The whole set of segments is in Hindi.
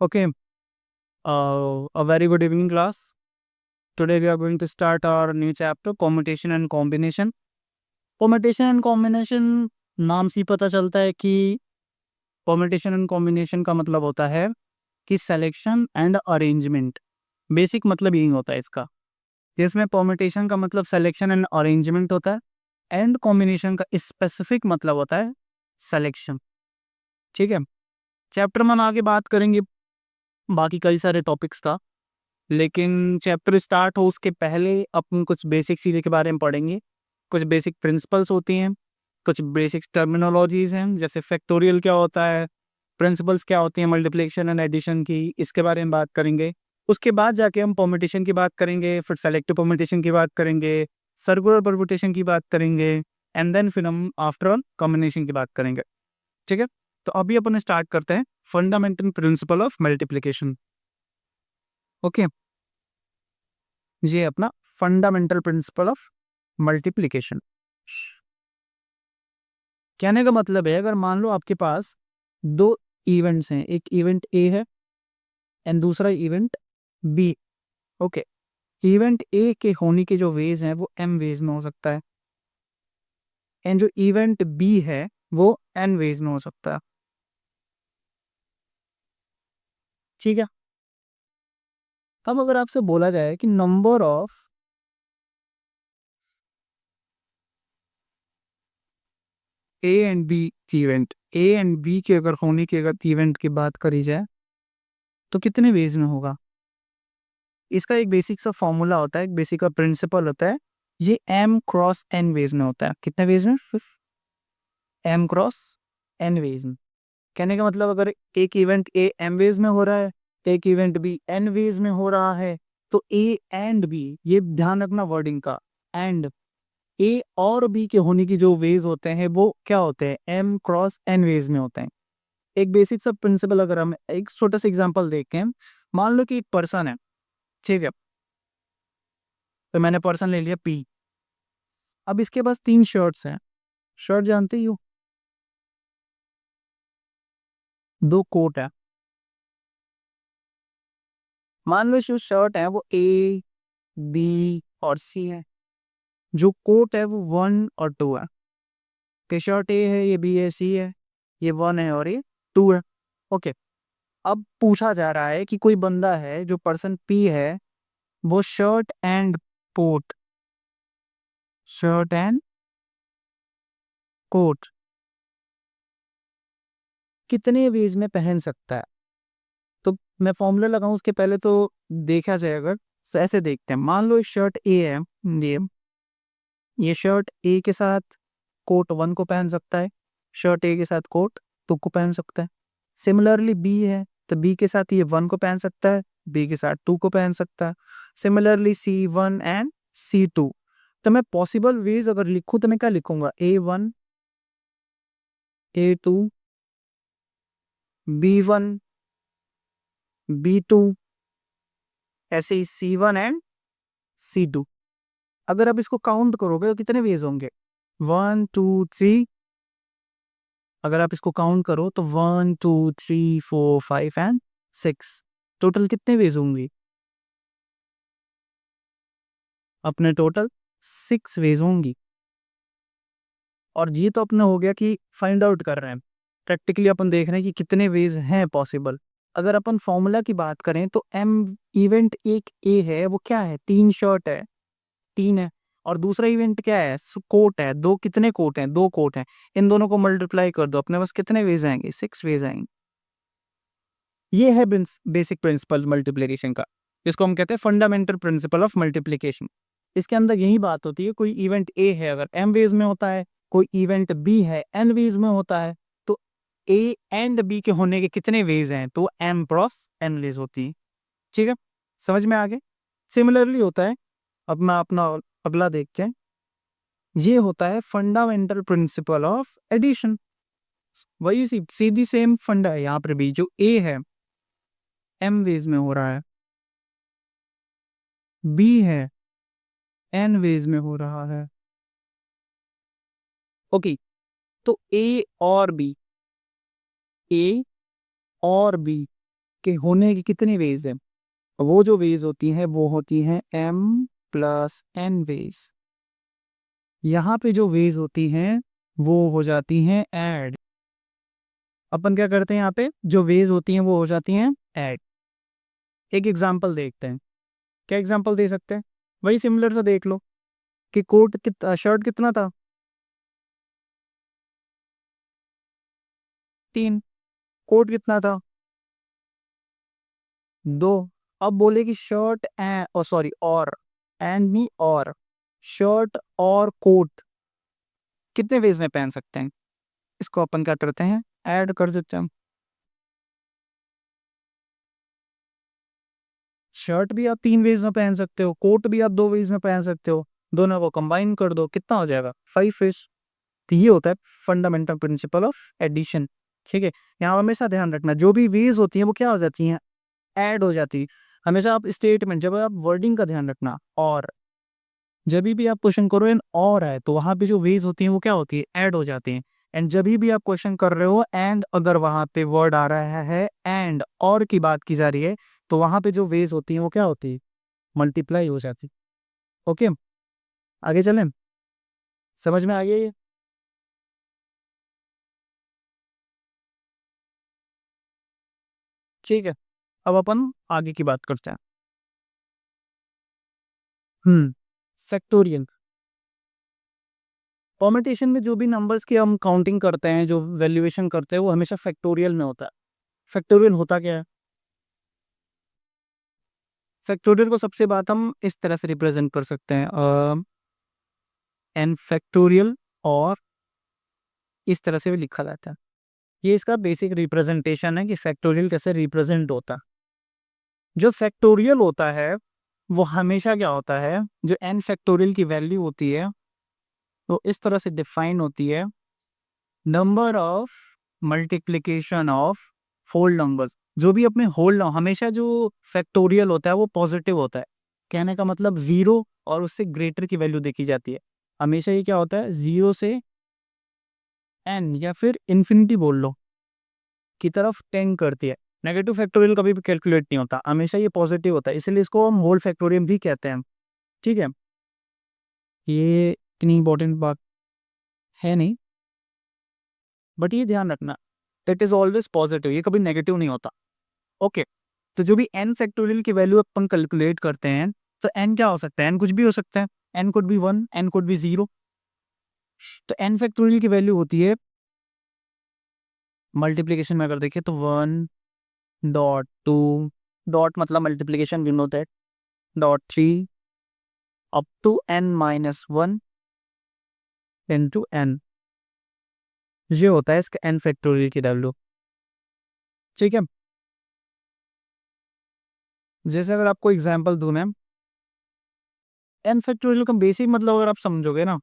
Okay, a very good evening, class. Today we are going to start our new chapter, permutation and combination. Permutation and combination नाम से ही पता चलता है कि permutation and combination का मतलब होता है कि selection and arrangement. बेसिक मतलब यही होता है इसका, जिसमें permutation का मतलब selection and arrangement होता है एंड combination का स्पेसिफिक मतलब होता है selection. ठीक है, चैप्टर में हम आगे बात करेंगे बाकी कई सारे टॉपिक्स का, लेकिन चैप्टर स्टार्ट हो उसके पहले अपन कुछ बेसिक चीज़ों के बारे में पढ़ेंगे। कुछ बेसिक प्रिंसिपल्स होती हैं, कुछ बेसिक टर्मिनोलॉजीज़ हैं, जैसे फैक्टोरियल क्या होता है, प्रिंसिपल्स क्या होती हैं मल्टीप्लिकेशन एंड एडिशन की, इसके बारे में बात करेंगे। उसके बाद जाके हम परम्यूटेशन की बात करेंगे, फिर सेलेक्टिव परम्यूटेशन की बात करेंगे, सर्कुलर परम्यूटेशन की बात करेंगे एंड देन फिर हम आफ्टर ऑल कॉम्बिनेशन की बात करेंगे। ठीक है, तो अभी अपन स्टार्ट करते हैं fundamental principle of multiplication. Okay, ये अपना फंडामेंटल प्रिंसिपल ऑफ मल्टीप्लिकेशन। कहने का मतलब है, अगर मान लो आपके पास दो इवेंट्स हैं, एक इवेंट ए है एंड दूसरा event B. Okay, event A के होने के जो वेज हैं वो एम वेज में हो सकता है एंड जो इवेंट बी है वो एन वेज में हो सकता है। ठीक है, अब अगर आपसे बोला जाए कि number of A and B event, A and B के अगर होने के अगर इवेंट की बात करी जाए तो कितने वेज में होगा, इसका एक बेसिक सा फॉर्मूला होता है, एक बेसिक का प्रिंसिपल होता है। ये एम क्रॉस एन वेज में होता है। कितने वेज में? एम क्रॉस एन वेज में। कहने का मतलब अगर एक इवेंट ए एम वेज में हो रहा है, एक इवेंट बी एन वेज में हो रहा है, तो ए एंड बी, ये ध्यान रखना वर्डिंग का, एंड ए और बी के होने की जो वेज होते हैं वो क्या होते हैं? एम क्रॉस एन वेज में होते हैं। एक बेसिक सा प्रिंसिपल अगर हम एक छोटा सा एग्जांपल देखें, मान लो कि एक पर्सन है, ठीक है, तो मैंने पर्सन ले लिया पी। अब इसके पास 3 शर्ट्स हैं, शर्ट जानते ही हो, 2 कोट है। मान लो जो शर्ट है वो ए बी और सी है, जो कोट है वो 1 और 2 है। कि शर्ट ए है, ये बी है, सी है, ये 1 है और ये 2 है। ओके, अब पूछा जा रहा है कि कोई बंदा है जो पर्सन पी है, वो shirt and coat, shirt and coat कितने वेज में पहन सकता है। तो मैं फॉर्मूला लगाऊं उसके पहले तो देखा जाए, अगर तो ऐसे देखते हैं, मान लो शर्ट ए है, ये ये शर्ट ए के साथ कोट 1 को पहन सकता है, शर्ट ए के साथ कोट 2 को पहन सकता है। सिमिलरली बी है, तो बी के साथ ये 1 को पहन सकता है, बी के साथ 2 को पहन सकता है। Similarly C1 and C2। तो मैं पॉसिबल वेज अगर लिखूं तो मैं क्या लिखूंगा? A1, A2, B1, B2, ऐसे ही C1 एंड C2। अगर आप इसको काउंट करोगे तो कितने वेज होंगे? 1 2 3। अगर आप इसको काउंट करो तो 1 2 3 4 5 एंड 6। टोटल कितने वेज होंगी? अपने टोटल 6 वेज होंगी। और ये तो अपने हो गया कि फाइंड आउट कर रहे हैं, प्रैक्टिकली अपन देख रहे हैं कि कितने वेज हैं पॉसिबल। अगर अपन फॉर्मूला की बात करें तो एम इवेंट एक ए है, वो क्या है? 3 शर्ट है, 3 है। और दूसरा इवेंट क्या है? कोट है, 2। कितने कोट हैं? 2 कोट हैं। इन दोनों को मल्टीप्लाई कर दो, अपने पास कितने वेज आएंगे? 6 वेज आएंगे। ये है बेसिक प्रिंसिपल मल्टीप्लिकेशन का, इसको हम कहते हैं फंडामेंटल प्रिंसिपल ऑफ मल्टीप्लिकेशन। इसके अंदर यही बात होती है, कोई इवेंट ए है अगर एम वेज में होता है, कोई इवेंट बी है एन वेज में होता है, तो ए एंड बी के होने के कितने वेज हैं? तो एम क्रॉस एन वेज होती है। ठीक है, समझ में आ गए? सिमिलरली होता है, अब मैं अपना अगला देखते हैं, ये होता है फंडामेंटल प्रिंसिपल ऑफ एडिशन। वही सीधी सेम फंडा है यहाँ पर भी। जो ए है एम वेज में हो रहा है, बी है एन वेज में हो रहा है। ओके, तो ए और बी कि होने की कितनी वेज है, वो जो वेज होती हैं वो होती हैं m प्लस n वेज। यहाँ पे जो वेज होती हैं वो हो जाती हैं ऐड। अपन क्या करते हैं, यहाँ पे जो वेज होती हैं वो हो जाती हैं ऐड। एक एग्जांपल देखते हैं, क्या एग्जांपल दे सकते हैं, वही सिमिलर सा देख लो कि कोट कितना, शर्ट कितना था, 3, कोट कितना था, 2। अब बोले कि शर्ट एंड, ओ सॉरी, और एंड मी, और शर्ट और कोट कितने वेज में पहन सकते हैं, इसको अपन क्या करते हैं, ऐड कर देते हैं। शर्ट भी आप 3 वेज में पहन सकते हो, कोट भी आप 2 वेज में पहन सकते हो, दोनों को कंबाइन कर दो, कितना हो जाएगा, 5 वेज। तो ये होता है फंडामेंटल प्रिंसिपल ऑफ एडिशन। ठीक है, यहाँ हमेशा ध्यान रखना, जो भी वेज होती है वो क्या हो जाती हैं, ऐड हो जाती है। हमेशा आप स्टेटमेंट, जब आप वर्डिंग का ध्यान रखना, और जब भी आप क्वेश्चन करो एंड और है तो वहां पे जो वेज होती हैं वो क्या होती है, ऐड हो जाती हैं। एंड जब भी आप क्वेश्चन कर रहे हो एंड अगर वहां पे वर्ड आ रहा है एंड और की बात की जा रही है, तो वहां पे जो वेज होती हैं वो क्या होती है, मल्टीप्लाई हो जाती। ओके, आगे चलें, समझ में आ गया ये। ठीक है, अब अपन आगे की बात करते हैं। फैक्टोरियल। परम्यूटेशन में जो भी नंबर्स की हम काउंटिंग करते हैं, जो वैल्यूएशन करते हैं, वो हमेशा फैक्टोरियल में होता है। फैक्टोरियल होता क्या है, फैक्टोरियल को सबसे बात हम इस तरह से रिप्रेजेंट कर सकते हैं, एन फैक्टोरियल, और इस तरह से भी लिखा जाता है। ये इसका बेसिक रिप्रेजेंटेशन है कि फैक्टोरियल कैसे रिप्रेजेंट होता है। जो फैक्टोरियल होता है वो हमेशा क्या होता है, जो एन फैक्टोरियल की वैल्यू होती है तो इस तरह से डिफाइन होती है, number of multiplication of whole numbers. जो भी अपने होल हमेशा जो फैक्टोरियल होता है वो पॉजिटिव होता है। कहने का मतलब जीरो और उससे ग्रेटर की वैल्यू देखी जाती है। हमेशा ये क्या होता है, जीरो से एन या फिर इन्फिनिटी बोल लो की तरफ टेंड करती है। नेगेटिव फैक्टोरियल कभी भी कैलकुलेट नहीं होता, हमेशा ये पॉजिटिव होता है, इसलिए इसको हम होल फैक्टोरियल भी कहते हैं। ठीक है, ये इतनी इंपॉर्टेंट बात है नहीं, बट ये ध्यान रखना, इट इज ऑलवेज पॉजिटिव, ये कभी नेगेटिव नहीं होता। ओके, तो जो भी एन फैक्टोरियल की वैल्यू अपन कैलकुलेट करते हैं, तो एन क्या हो सकता है, एन कुछ भी हो सकता है, N could be 1, N could be 0। तो एन फैक्टोरियल की वैल्यू होती है, मल्टीप्लीकेशन में अगर देखें तो 1.2, डॉट मतलब multiplication, we know that, .3 up to n-1 into N, ये होता है इसका एन फैक्टोरियल की वैल्यू। ठीक है, जैसे अगर आपको एग्जांपल दूं मैं, एन फैक्टोरियल का बेसिक मतलब अगर आप समझोगे ना,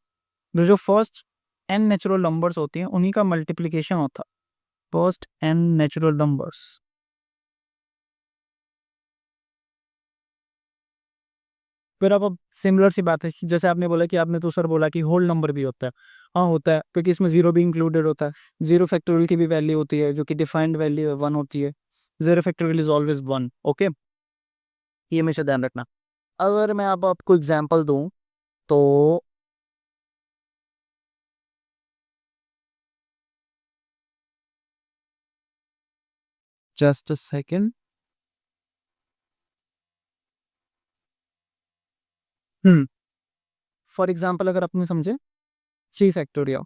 तो जो फर्स्ट एन नेचुरल नंबर्स होती हैं उन्हीं का मल्टीप्लिकेशन होता है, फर्स्ट एन नेचुरल नंबर्स। फिर अब सिमिलर सी बात है कि जैसे आपने बोला कि आपने तो सर बोला कि होल नंबर भी होता है, हाँ होता है, क्योंकि इसमें जीरो भी इंक्लूडेड होता है। जीरो फैक्टोरियल की भी वैल्यू होती है जो कि डिफाइंड वैल्यू है, 1 होती है। Zero factorial is always 1। Okay, ये हमेशा ध्यान रखना। अगर मैं अब आपको एग्जांपल दूं तो just a second. For example अगर आपने समझे 3 फैक्टोरियल,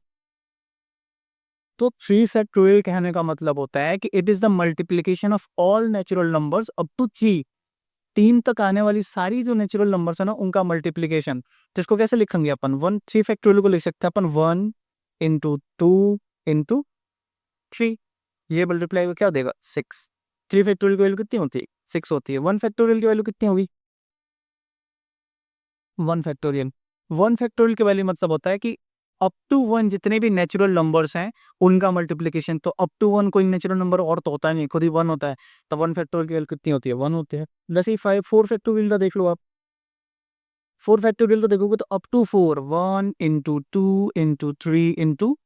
तो 3 फैक्टोरियल कहने का मतलब होता है कि it is the multiplication of all natural numbers up to 3। 3 तक आने वाली सारी जो नेचुरल नंबर्स है ना उनका मल्टीप्लीकेशन। तो इसको कैसे लिखेंगे अपन, 3 फैक्टोरियल को लिख सकते हैं अपन 1 इंटू 2 इंटू 3, ये मल्टीप्लाई क्या देगा, 6। 3 फैक्टोरियल की वैल्यू कितनी होती है, 6 होती है। 1 फैक्टोरियल की वैल्यू कितनी होगी, 1 फैक्टोरियल। 1 फैक्टोरियल की वैल्यू मतलब होता है कि अप टू 1 जितने भी नेचुरल नंबर्स हैं उनका मल्टीप्लिकेशन। तो अप टू 1 कोई नेचुरल नंबर और तो होता नहीं, खुद ही 1 होता है। तो 1 फैक्टोरियल की वैल्यू कितनी होती है, 1 होती है। जैसे ही 4 फैक्टोरियल का देख लो आप, 4 फैक्टोरियल तो देखोगे तो up to 4, 1 into 2 into 3 into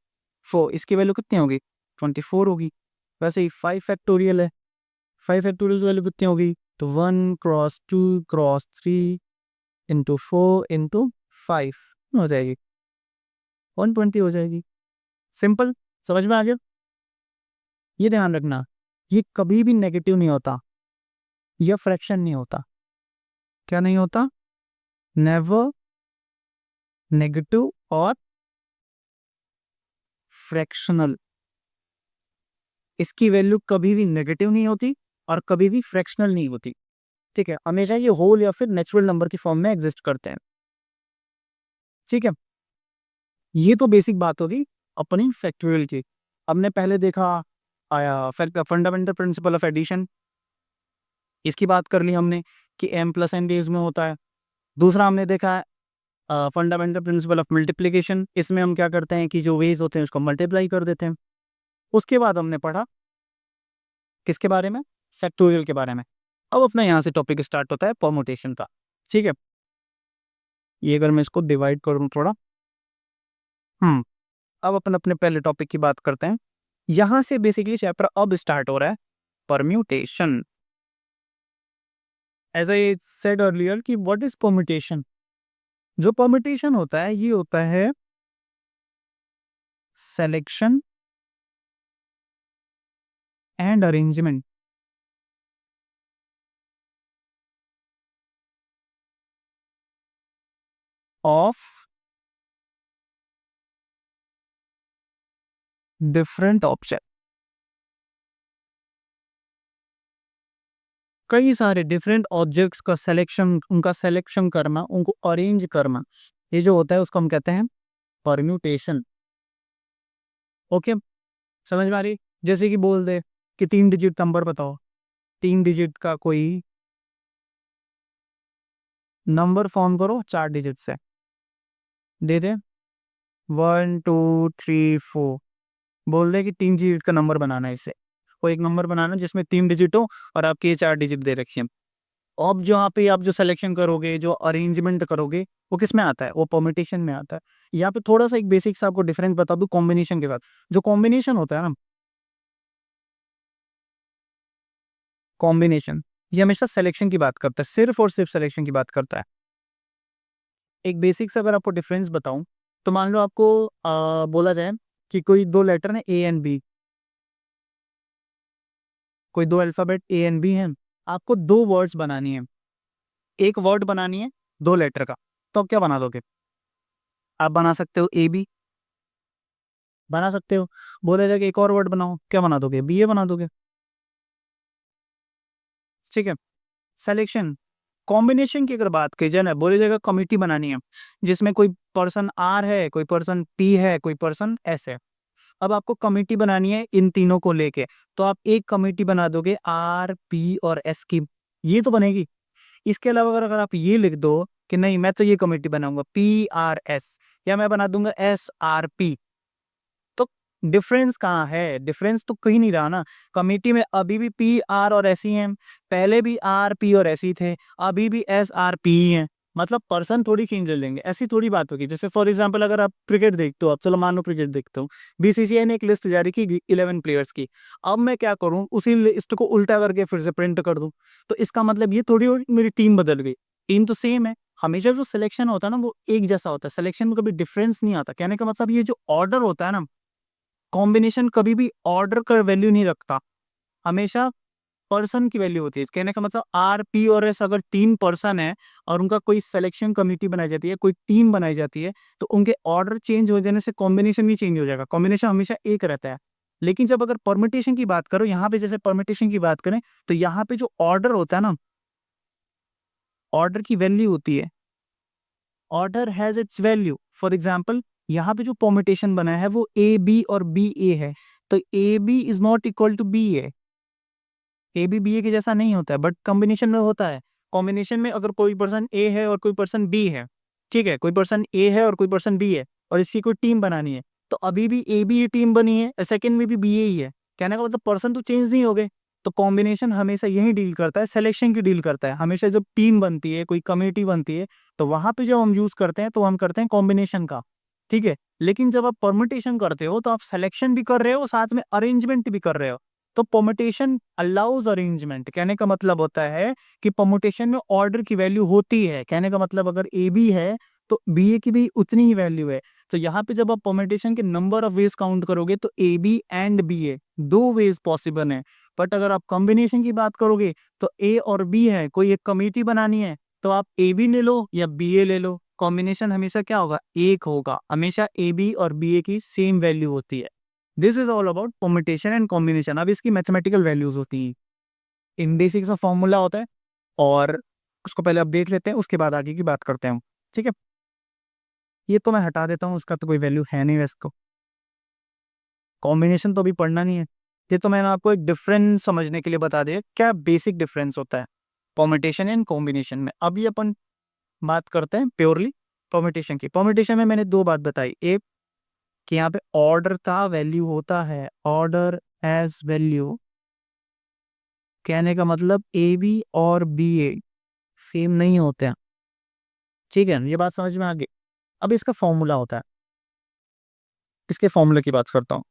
4, इसकी वैल्यू कितनी होगी, 24 होगी। वैसे ही 5 फैक्टोरियल है, 5 फैक्टोरियल वैल्यू कितनी होगी, तो 1 क्रॉस 2 क्रॉस 3 इंटू 4 इंटू 5 हो जाएगी, 120 हो जाएगी। सिंपल, समझ में आ गया। ये ध्यान रखना, ये कभी भी नेगेटिव नहीं होता, यह फ्रैक्शन नहीं होता। क्या नहीं होता, नेवर नेगेटिव और फ्रैक्शनल। इसकी वैल्यू कभी भी नेगेटिव नहीं होती और कभी भी फ्रैक्शनल नहीं होती, ठीक है। हमेशा ये होल या फिर नेचुरल नंबर की फॉर्म में एग्जिस्ट करते हैं, ठीक है। ये तो बेसिक बात होगी अपनी फैक्टोरियल की। हमने पहले देखा आया फंडामेंटल प्रिंसिपल ऑफ एडिशन, इसकी बात कर ली हमने कि m प्लस n बेस में होता है। दूसरा हमने देखा है फंडामेंटल प्रिंसिपल ऑफ मल्टीप्लिकेशन, इसमें हम क्या करते हैं कि जो वेज होते हैं उसको मल्टीप्लाई कर देते हैं। उसके बाद हमने पढ़ा किसके बारे में, फैक्टोरियल के बारे में। अब अपना यहाँ से टॉपिक स्टार्ट होता है परमुटेशन का, ठीक है। ये अगर मैं इसको डिवाइड करूँ थोड़ा, अब अपन अपने पहले टॉपिक की बात करते हैं। यहां से बेसिकली चैप्टर अब स्टार्ट हो रहा है permutation. As I said earlier कि व्हाट इज परम्यूटेशन। जो परम्यूटेशन होता है ये होता है selection and arrangement of different object. कई सारे डिफरेंट ऑब्जेक्ट्स का सिलेक्शन, उनका सिलेक्शन करना, उनको अरेंज करना, ये जो होता है उसको हम कहते हैं परम्यूटेशन। ओके, समझ में आ रही। जैसे कि बोल दे कि 3 डिजिट नंबर बताओ, 3 डिजिट का कोई नंबर फॉर्म करो 4 डिजिट से, दे दे 1 2 3 4, बोल दे कि 3 डिजिट का नंबर बनाना है। इससे कोई एक नंबर बनाना जिसमें 3 डिजिट हो और आपके ये 4 डिजिट दे रखी है। अब जो यहाँ पे आप जो सिलेक्शन करोगे, जो अरेंजमेंट करोगे, वो किस में आता है, वो परम्यूटेशन में आता है। यहाँ पे थोड़ा सा एक बेसिक सा आपको डिफरेंस बता दूं कॉम्बिनेशन के साथ। जो कॉम्बिनेशन होता है ना, कॉम्बिनेशन ये हमेशा सिलेक्शन की बात करता है, सिर्फ और सिर्फ सिलेक्शन की बात करता है। एक बेसिक से अगर आपको डिफरेंस बताऊं, तो मान लो आपको बोला जाए कि कोई दो लेटर है ए एंड बी, कोई दो अल्फाबेट ए एंड बी हैं, आपको दो वर्ड्स बनानी है, एक वर्ड बनानी है 2 लेटर का, तो आप क्या बना दोगे, आप बना सकते हो ए बी, बना सकते हो। बोला जाएगा एक और वर्ड बनाओ, क्या बना दोगे, बी ए बना दोगे, ठीक है। सिलेक्शन, कॉम्बिनेशन की अगर बात की जाए ना, बोली जाएगा कमिटी बनानी है जिसमें कोई पर्सन आर है, कोई पर्सन पी है, कोई पर्सन एस है। अब आपको कमेटी बनानी है इन तीनों को लेके, तो आप एक कमेटी बना दोगे आर पी और एस की, ये तो बनेगी। इसके अलावा अगर अगर आप ये लिख दो कि नहीं मैं तो ये कमेटी बनाऊंगा पी आर एस, या मैं बना दूंगा एस आर पी, तो डिफरेंस कहाँ है, डिफरेंस तो कहीं नहीं रहा ना। कमेटी में अभी भी पी आर और एस ही हैं, पहले भी आर पी और एस ही थे, अभी भी एस आर पी ही हैं। मतलब पर्सन थोड़ी चेंज कर लेंगे, ऐसी थोड़ी बात होगी। जैसे फॉर एग्जांपल अगर आप क्रिकेट देखते हो, आप चलो मान लो क्रिकेट देखते हो, बीसीसीआई ने एक लिस्ट जारी की 11 प्लेयर्स की। अब मैं क्या करूं, उसी लिस्ट को उल्टा करके फिर से प्रिंट कर दूं, तो इसका मतलब ये थोड़ी मेरी टीम बदल गई। टीम तो सेम है। हमेशा जो सिलेक्शन होता है ना वो एक जैसा होता है, सिलेक्शन में कभी डिफरेंस नहीं आता। कहने का मतलब ये जो ऑर्डर होता है ना, कॉम्बिनेशन कभी भी ऑर्डर का वैल्यू नहीं रखता, हमेशा पर्सन की वैल्यू होती है। कहने का मतलब आर पी और एस अगर 3 पर्सन है और उनका कोई सिलेक्शन कमेटी बनाई जाती है, कोई टीम बनाई जाती है, तो उनके ऑर्डर चेंज हो जाने से कॉम्बिनेशन भी चेंज हो जाएगा, कॉम्बिनेशन हमेशा एक रहता है। लेकिन जब अगर परमिटेशन की बात करो, यहाँ पे जैसे परमिटेशन की बात करें, तो यहाँ पे जो ऑर्डर होता है ना, ऑर्डर की वैल्यू होती है, order has its value. For example यहाँ पे जो परमिटेशन बना है वो ए बी और बी ए है, तो A B is not equal to B A B B A के जैसा नहीं होता है, बट कॉम्बिनेशन में होता है। कॉम्बिनेशन में अगर कोई पर्सन ए है और कोई पर्सन बी है, ठीक है, कोई पर्सन ए है और कोई पर्सन बी है, और इसकी कोई टीम बनानी है, तो अभी भी ए बी टीम बनी है, सेकंड में भी बी ए ही है। कहने का मतलब पर्सन तो चेंज नहीं हो गए। तो कॉम्बिनेशन हमेशा यही डील करता है, सिलेक्शन की डील करता है। हमेशा जब टीम बनती है, कोई कमेटी बनती है, तो वहां पे जब हम यूज करते हैं तो हम करते हैं कॉम्बिनेशन का, ठीक है। लेकिन जब आप परमुटेशन करते हो तो आप सिलेक्शन भी कर रहे हो, साथ में अरेंजमेंट भी कर रहे हो। तो परमुटेशन अलाउज अरेंजमेंट, कहने का मतलब होता है कि परमुटेशन में ऑर्डर की वैल्यू होती है। कहने का मतलब अगर ए बी है तो बी ए की भी उतनी ही वैल्यू है। तो यहाँ पे जब आप परमुटेशन के नंबर ऑफ वेज काउंट करोगे तो ए बी एंड बी ए दो वेज पॉसिबल है। बट अगर आप कॉम्बिनेशन की बात करोगे तो ए और बी है, कोई एक कमिटी बनानी है तो आप ए बी ले लो या बी ए ले लो, कॉम्बिनेशन हमेशा क्या होगा, एक होगा। हमेशा ए बी और बी ए की सेम वैल्यू होती है। This is all about permutation and combination. अब इसकी मैथमेटिकल वैल्यूज होती हैं, इन बेसिक सा फॉर्मूला होता है और उसको पहले आप देख लेते हैं, उसके बाद आगे की बात करते हैं। ठीक है, ये तो मैं हटा देता हूँ, उसका तो कोई वैल्यू है नहीं वैसे को। कॉम्बिनेशन तो अभी पढ़ना नहीं है, ये तो मैंने आपको एक डिफरेंस समझने के लिए बता दिया क्या बेसिक डिफरेंस होता है परमुटेशन एंड कॉम्बिनेशन में। अभी अपन बात करते हैं प्योरली परमुटेशन की। परमुटेशन में मैंने दो बात बताई, एक कि यहाँ पे ऑर्डर था वैल्यू होता है, ऑर्डर एज वैल्यू, कहने का मतलब ए बी और बी ए सेम नहीं होते हैं। ठीक है, ये बात समझ में आ गई। अब इसका फॉर्मूला होता है, इसके फॉर्मूले की बात करता हूँ।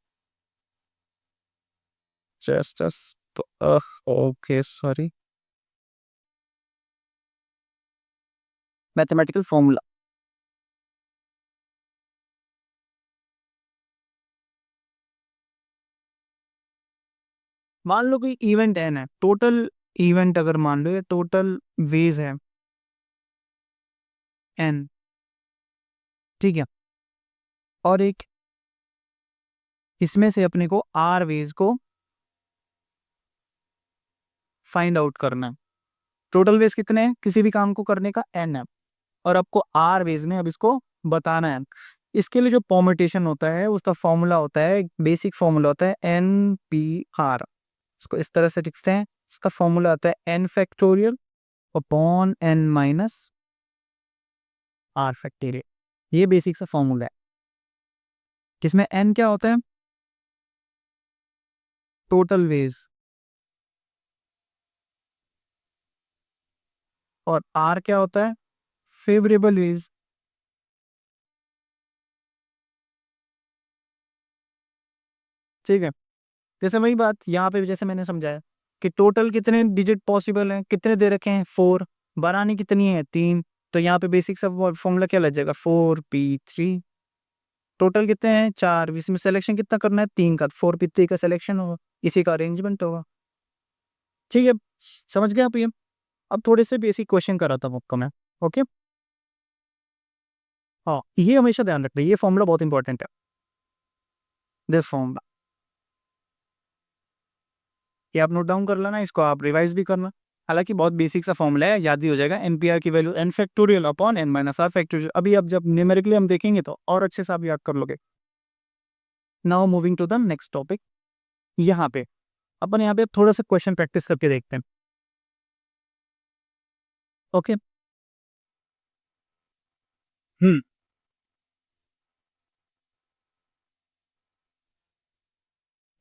जस्ट तो ओके सॉरी, मैथमेटिकल फॉर्मूला। मान लो कोई इवेंट एन है, टोटल इवेंट अगर मान लो ये टोटल वेज है एन, ठीक है, और एक इसमें से अपने को आर वेज को फाइंड आउट करना है। टोटल वेज कितने हैं किसी भी काम को करने का, एन है, और आपको आर वेज में अब इसको बताना है। इसके लिए जो परमुटेशन होता है उसका फॉर्मूला होता है, बेसिक फॉर्मूला होता है एन पी आर। इसको इस तरह से लिखते हैं, इसका फॉर्मूला आता है N factorial upon N minus are factorial. ये बेसिक सा फॉर्मूला है, जिसमें एन क्या होता है, टोटल वेज, और आर क्या होता है, फेवरेबल वेज। ठीक है, जैसे वही बात यहाँ पे भी जैसे मैंने समझाया कि टोटल कितने डिजिट पॉसिबल हैं, कितने दे रखे हैं, 4, बनानी कितनी है, 3। तो यहाँ पे बेसिक सा फॉर्मूला क्या लग जाएगा, 4p3। टोटल कितने हैं, 4, इसमें सिलेक्शन कितना करना है, 3 का, 4p3 का सिलेक्शन होगा, इसी का अरेंजमेंट होगा। ठीक है, समझ गए आप ये। अब थोड़े से बेसिक क्वेश्चन कराता हूँ आपको मैं। ओके, हाँ ये हमेशा ध्यान रखना, ये फॉर्मूला बहुत इंपॉर्टेंट है, दिस फॉर्मूला। ये आप नोट डाउन कर लेना, इसको आप रिवाइज भी करना। हालांकि बहुत बेसिक सा फॉर्मूला है, याद ही हो जाएगा। एनपीआर की value N factorial upon N minus are factorial. अभी अब जब न्यूमेरिकली हम देखेंगे तो और अच्छे से आप याद कर लोगे। Now moving to the next topic. यहाँ पे अपन यहाँ पे थोड़ा सा क्वेश्चन प्रैक्टिस करके देखते हैं। ओके, हम्म,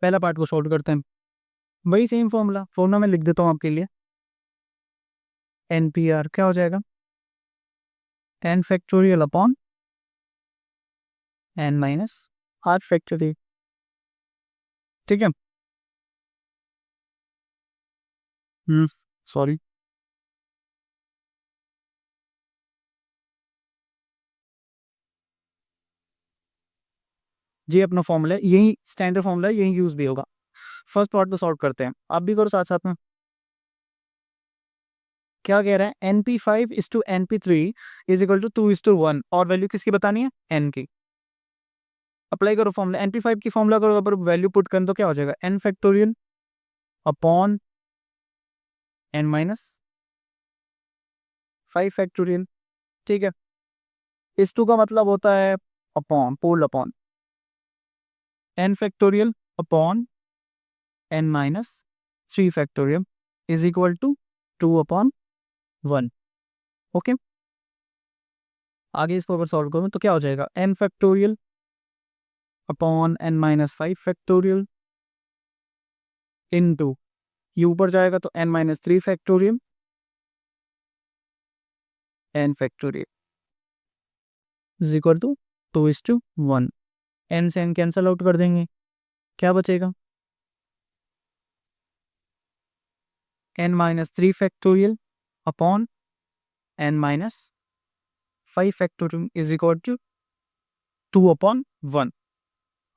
पहला पार्ट को सॉल्व करते हैं। वही सेम फॉर्मूला मैं लिख देता हूँ आपके लिए। एनपीआर क्या हो जाएगा, N factorial upon N minus are factorial. ठीक है, सॉरी, ये अपना फॉर्मूला है, यही स्टैंडर्ड फॉर्मूला है, यही यूज भी होगा। फर्स्ट पार्ट तो सॉल्व करते हैं, आप भी करो साथ साथ में। क्या कह रहा है, NP5:NP3 इज इक्वल टू 2:1, और वैल्यू किसकी बतानी है, एन की। अप्लाई करो फॉर्मूला, NP5 की फॉर्मूला करो, अगर वैल्यू पुट करें तो क्या हो जाएगा, N factorial upon N minus 5 factorial. ठीक है, इस टू का मतलब होता है अपॉन, पोल upon N factorial upon N minus 3 factorial is equal to 2/1। Okay, आगे इसको अगर सॉल्व करूँ तो क्या हो जाएगा, N factorial upon N minus 5 factorial into, ये ऊपर जाएगा तो N minus 3 factorial N factorial is equal to 2:1। N से एन कैंसल आउट कर देंगे, क्या बचेगा, n minus 3 factorial upon n minus 5 factorial is equal to 2 upon 1।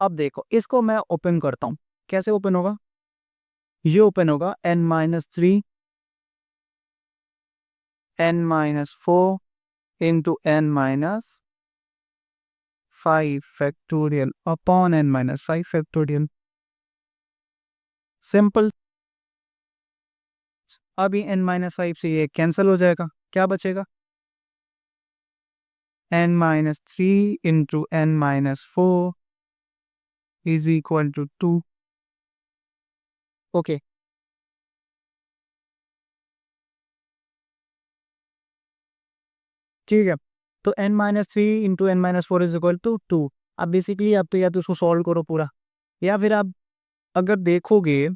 अब देखो इसको मैं ओपन करता हूँ, कैसे ओपन होगा, ये ओपन होगा n minus 3 n minus 4 into n minus 5 factorial upon n minus 5 factorial. Simple. अभी n माइनस 5 से ये कैंसिल हो जाएगा, क्या बचेगा, n minus 3 into n minus 4 is equal to 2। Okay, ठीक है। तो n minus 3 into n minus 4 is equal to 2। अब बेसिकली आप तो या तो उसको सॉल्व करो पूरा, या फिर आप अगर देखोगे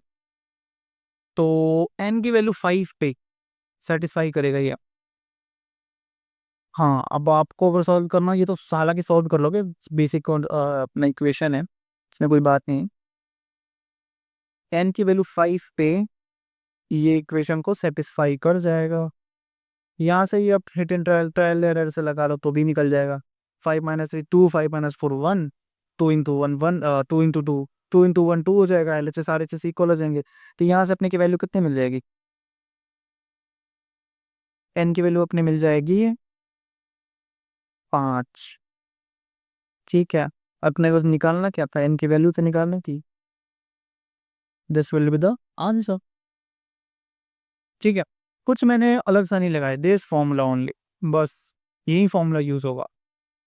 तो n की वैल्यू 5 पे सेटिस्फाई करेगा ये। हाँ, अब आपको अगर सॉल्व करना, ये तो हालांकि सॉल्व कर लोगे, बेसिक अपना इक्वेशन है, इसमें कोई बात नहीं। n की वैल्यू 5 पे ये इक्वेशन को सेटिस्फाई कर जाएगा। यहाँ से ये आप hit and trial trial error से लगा लो तो भी निकल जाएगा। 5 minus 3 2, 5 minus 4 1, 2 into 1 1, 2 into 2, 2 into 1 2 हो जाएगा, एल सारे चीज इक्वल हो जाएंगे। तो यहाँ से अपने की वैल्यू कितनी मिल जाएगी, n की वैल्यू अपने मिल जाएगी 5। ठीक है, अपने को निकालना क्या था, n की वैल्यू तो निकालनी थी। This will be the answer. ठीक है, कुछ मैंने अलग सा नहीं लगाया, दिस फॉर्मूला ओनली, बस यही फॉर्मूला यूज होगा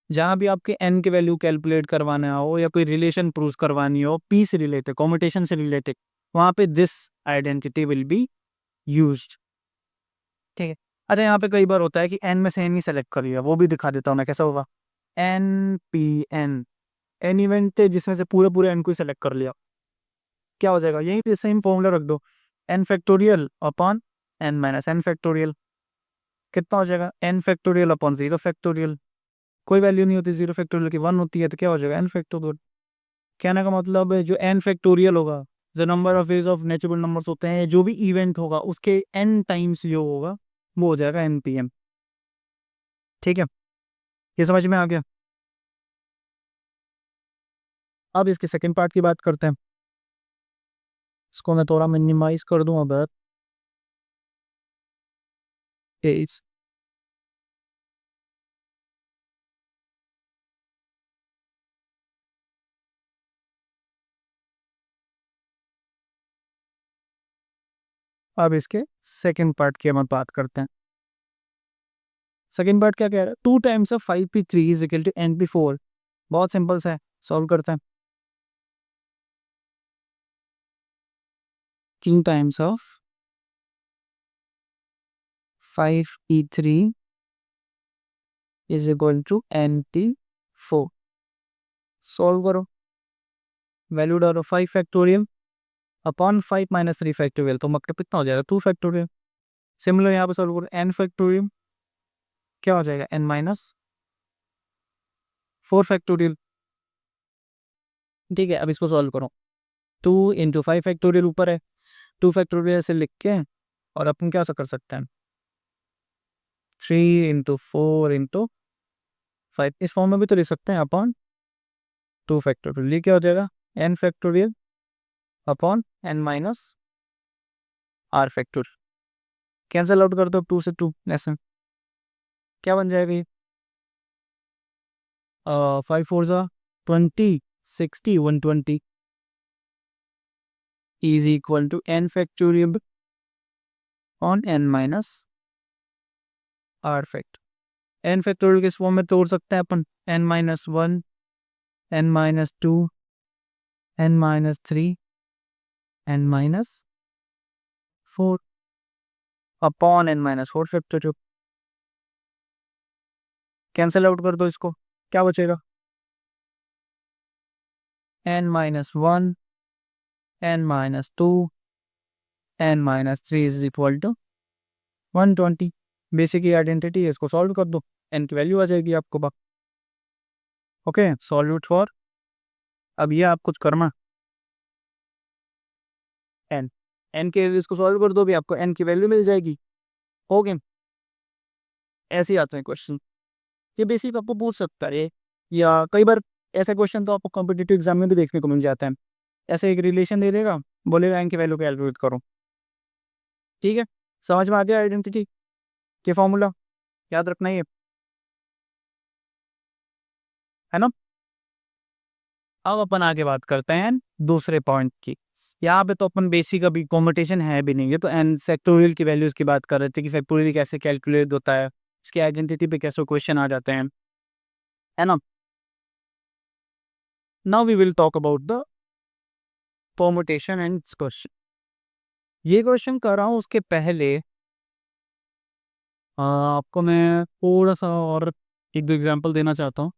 जहां भी आपके n की वैल्यू कैलकुलेट करवाना हो या कोई रिलेशन प्रूव करवानी हो, पी से रिलेटेड, कॉम्यूटेशन से रिलेटेड, वहां पे this identity will be used. ठीक है। अच्छा, यहाँ पे कई बार होता है कि n में से n ही सेलेक्ट कर लिया, वो भी दिखा देता हूँ मैं कैसा होगा। n p n, an event थे जिसमें से पूरे पूरे n को ही सेलेक्ट कर लिया, क्या हो जाएगा, यहीं पे सेम फॉर्मूला रख दो, n factorial upon n minus n factorial, कितना हो जाएगा, n फैक्टोरियल अपॉन 0 फैक्टोरियल, कोई वैल्यू नहीं होती 0 फैक्टोरियल की, 1 होती है, तो क्या हो जाएगा n फैक्टोरियल। कहने का मतलब है जो n फैक्टोरियल होगा, जो number of ways of natural numbers होते हैं, जो भी इवेंट होगा उसके n टाइम्स जो होगा वो हो जाएगा npm। ठीक है, ये समझ में आ गया। अब इसके सेकंड पार्ट की बात करते हैं, इसको मैं थोड़ा मिनिमाइज कर दूं अब इस अब इसके सेकंड पार्ट की हम बात करते हैं। सेकंड पार्ट क्या कह रहा है, 2 times of 5p3 is equal to np4। बहुत सिंपल सा है, सॉल्व करते हैं। 2 times of 5p3 is equal to np4, solve करो, वैल्यू डालो 5 फैक्टोरियल अपॉन 5 माइनस 3 फैक्टोरियल, तो मतलब कितना हो जाएगा 2 फैक्टोरियल। सिमिलर यहाँ पे सॉल्व करो, n फैक्टोरियल क्या हो जाएगा, n माइनस 4 फैक्टोरियल। ठीक है, अब इसको सॉल्व करो, 2 इंटू 5 फैक्टोरियल ऊपर है, 2 फैक्टोरियल से लिख के, और अपन क्या कर सकते हैं, 3 इंटू 4 इंटू 5, इस फॉर्म में भी तो लिख सकते हैं, अपॉन 2 फैक्टोरियल, ये क्या हो जाएगा, n factorial upon n minus r factorial. Cancel out कर दो 2 से 2, ऐसे क्या बन जाएगा ये, 5 4 जा 20, 60 120 is equal to n factorial on n minus r fact. n factorial किस फॉर्म में तोड़ सकते हैं अपन, n minus 1, n minus 2, n minus 3, n minus 4 upon n minus 4 factorial. Cancel out कर दो इसको, क्या बचेगा, n minus 1, n minus 2, n minus 3 is equal to 120। Basic ही आइडेंटिटी है, इसको सॉल्व कर दो, n की वैल्यू आ जाएगी आपको पास। ओके, सॉल्यूट फॉर, अब ये आप कुछ करना n एन के वैल्यूज को सॉल्व कर दो भी, आपको एन की वैल्यू मिल जाएगी। ओके, ऐसे ही आते हैं क्वेश्चन। ये बेसिक आपको पूछ सकता है, या कई बार ऐसे क्वेश्चन तो आपको कॉम्पिटिटिव एग्जाम में भी देखने को मिल जाता है। ऐसे एक रिलेशन दे देगा, बोलेगा एन की वैल्यू कैलकुलेट करो। ठीक है, समझ में आ गया आइडेंटिटी के फॉर्मूला, याद रखना ये है ना। अब अपन आगे बात करते हैं दूसरे पॉइंट की। यहाँ पे तो अपन बेसिक अभी कॉम्पिटिशन है भी नहीं है, तो एन फैक्टोरियल की वैल्यूज की बात कर रहे थे कि फैक्टोरियल कैसे कैलकुलेट होता है, इसकी आइडेंटिटी पे कैसे क्वेश्चन आ जाते हैं, है ना। Now we will talk about the permutation and question. ये क्वेश्चन कर रहा हूँ, उसके पहले आपको मैं थोड़ा सा और एक दो एग्जांपल देना चाहता हूँ।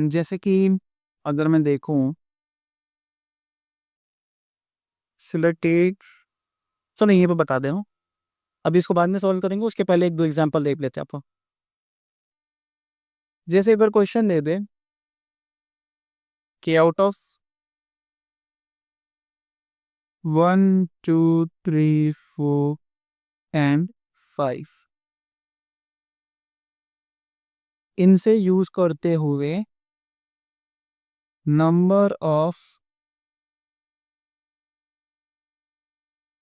जैसे कि अगर मैं देखूं, सिलेक्ट एक, चलो यहीं पे बता दे रहा हूँ, अभी इसको बाद में सॉल्व करेंगे, उसके पहले एक दो एग्जांपल देख लेते हैं आप। जैसे एक बार क्वेश्चन दे दे कि आउट ऑफ 1 2 3 4 एंड 5 इनसे यूज करते हुए नंबर ऑफ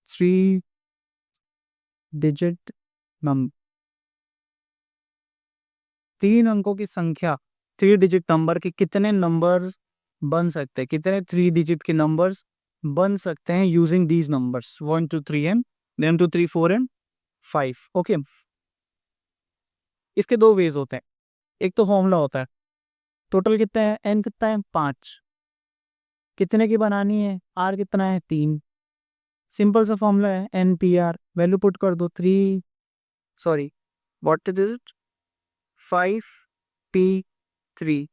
3 डिजिट नंबर, 3 अंकों की संख्या 3 डिजिट नंबर के कितने नंबर बन सकते हैं, कितने 3 डिजिट के नंबर्स बन सकते हैं यूजिंग दीज नंबर्स 1 2 3 एंड 5। इसके दो वेज होते हैं। एक तो फॉर्मूला होता है, टोटल कितना है, एन कितना है 5, कितने की बनानी है, आर कितना है 3। सिंपल सा फॉर्मूला है, N P R, value put कर दो 3, sorry what is it, 5p3,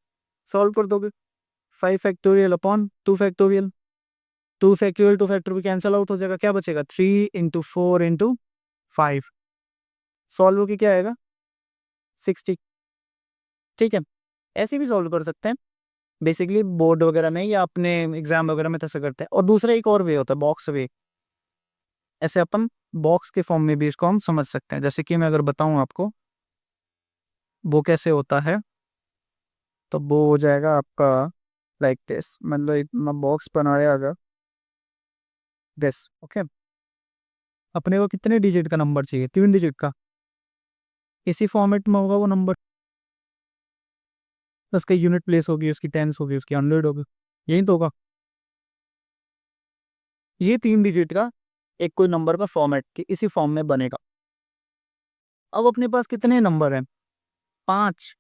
solve कर दोगे 5 factorial upon 2 factorial cancel out हो जाएगा, क्या बचेगा 3 × 4 × 5, सॉल्व होके क्या आएगा 60। ठीक है, ऐसे भी सॉल्व कर सकते हैं बेसिकली बोर्ड वगैरह में या अपने एग्जाम वगैरह में, ऐसे करते हैं। और दूसरा एक और वे होता है बॉक्स वे, ऐसे अपन बॉक्स के फॉर्म में भी इसको हम समझ सकते हैं। जैसे कि मैं अगर बताऊं आपको वो कैसे होता है, तो वो हो जाएगा आपका लाइक दिस, मतलब इतना बॉक्स बनाया अगर दिस, ओके। अपने को कितने डिजिट का नंबर चाहिए, 3 डिजिट का, इसी फॉर्मेट में होगा वो नंबर, उसका यूनिट प्लेस होगी, उसकी टेंस होगी, उसकी हंड्रेड होगी, यही तो होगा। ये 3 डिजिट का एक कोई नंबर का फॉर्मेट कि इसी फॉर्म में बनेगा। अब अपने पास कितने नंबर हैं, 5,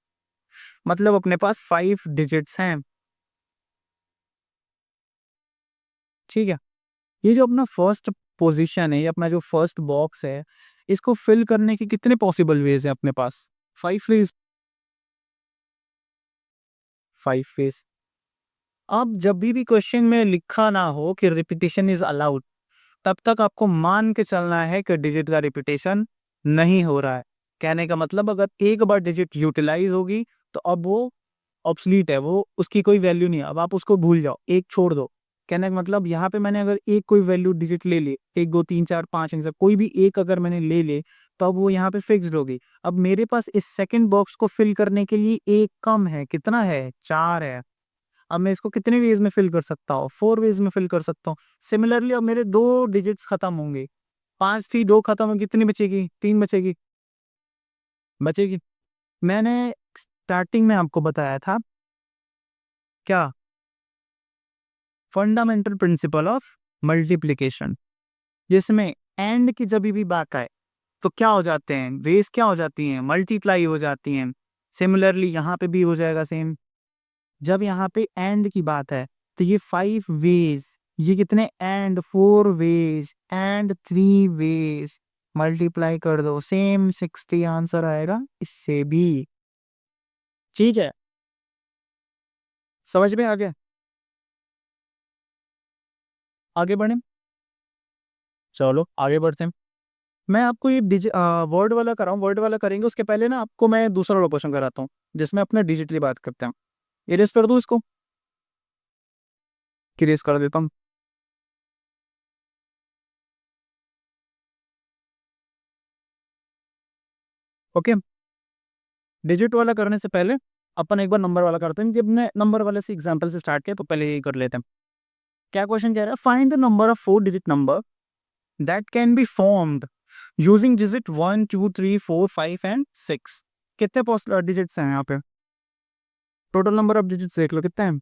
मतलब अपने पास 5 डिजिट्स हैं। ठीक है, ये जो अपना फर्स्ट पोजीशन है, ये अपना जो फर्स्ट बॉक्स है, इसको फिल करने के कितने पॉसिबल वेज हैं अपने पास, 5 वेज, 5 वेज। अब जब भी क्वेश्चन में लिखा ना हो कि रिपीटिशन इज अलाउड, तब तक आपको मान के चलना है कि डिजिट का रिपीटेशन नहीं हो रहा है। कहने का मतलब अगर एक बार डिजिट यूटिलाइज होगी तो अब वो ऑब्सलीट है, वो उसकी कोई वैल्यू नहीं है, अब आप उसको भूल जाओ, एक छोड़ दो। कहने का मतलब यहाँ पे मैंने अगर एक कोई वैल्यू डिजिट ले ली, 1 2 3 4 5 इनसे कोई भी एक अगर मैंने ले ले, तो अब वो यहाँ पे फिक्स्ड होगी। अब मेरे पास इस सेकंड बॉक्स को फिल करने के लिए एक कम है, कितना है 4 है। अब मैं इसको कितने वेज में फिल कर सकता हूँ, 4 वेज में फिल कर सकता हूँ। सिमिलरली अब मेरे 2 डिजिट्स खत्म होंगे, 5 थी 2 खत्म होगी, कितनी बचेगी, 3 बचेगी। मैंने स्टार्टिंग में आपको बताया था क्या, फंडामेंटल प्रिंसिपल ऑफ मल्टीप्लिकेशन, जिसमें एंड की जब भी बात आए तो क्या हो जाते हैं, वेज क्या हो जाती हैं, मल्टीप्लाई हो जाती हैं। सिमिलरली यहाँ पे भी हो जाएगा सेम। जब यहाँ पे एंड की बात है तो ये 5 वेज, ये कितने and 4 ways and 3 ways, multiply कर दो सेम 60 आंसर आएगा इससे भी। ठीक है, समझ में आ गया। आगे बढ़े, चलो आगे बढ़ते हैं। मैं आपको ये वर्ड वाला कराऊं, वर्ड वाला करेंगे उसके पहले ना आपको मैं दूसरा वाला क्वेश्चन कराता हूँ जिसमें अपने डिजिटली बात करते हैं। इरेज कर दूं इसको, सबकी रेस कर देता हूँ। ओके, डिजिट वाला करने से पहले अपन एक बार नंबर वाला करते हैं। जब हमने नंबर वाले से एग्जांपल से स्टार्ट किया तो पहले यही कर लेते हैं। क्या क्वेश्चन कह रहा है? Find the number of 4 digit number that can be formed using digit 1 2 3 4 5 and 6। कितने डिजिट्स हैं यहाँ पे? टोटल नंबर ऑफ डिजिट्स देख लो कितने हैं।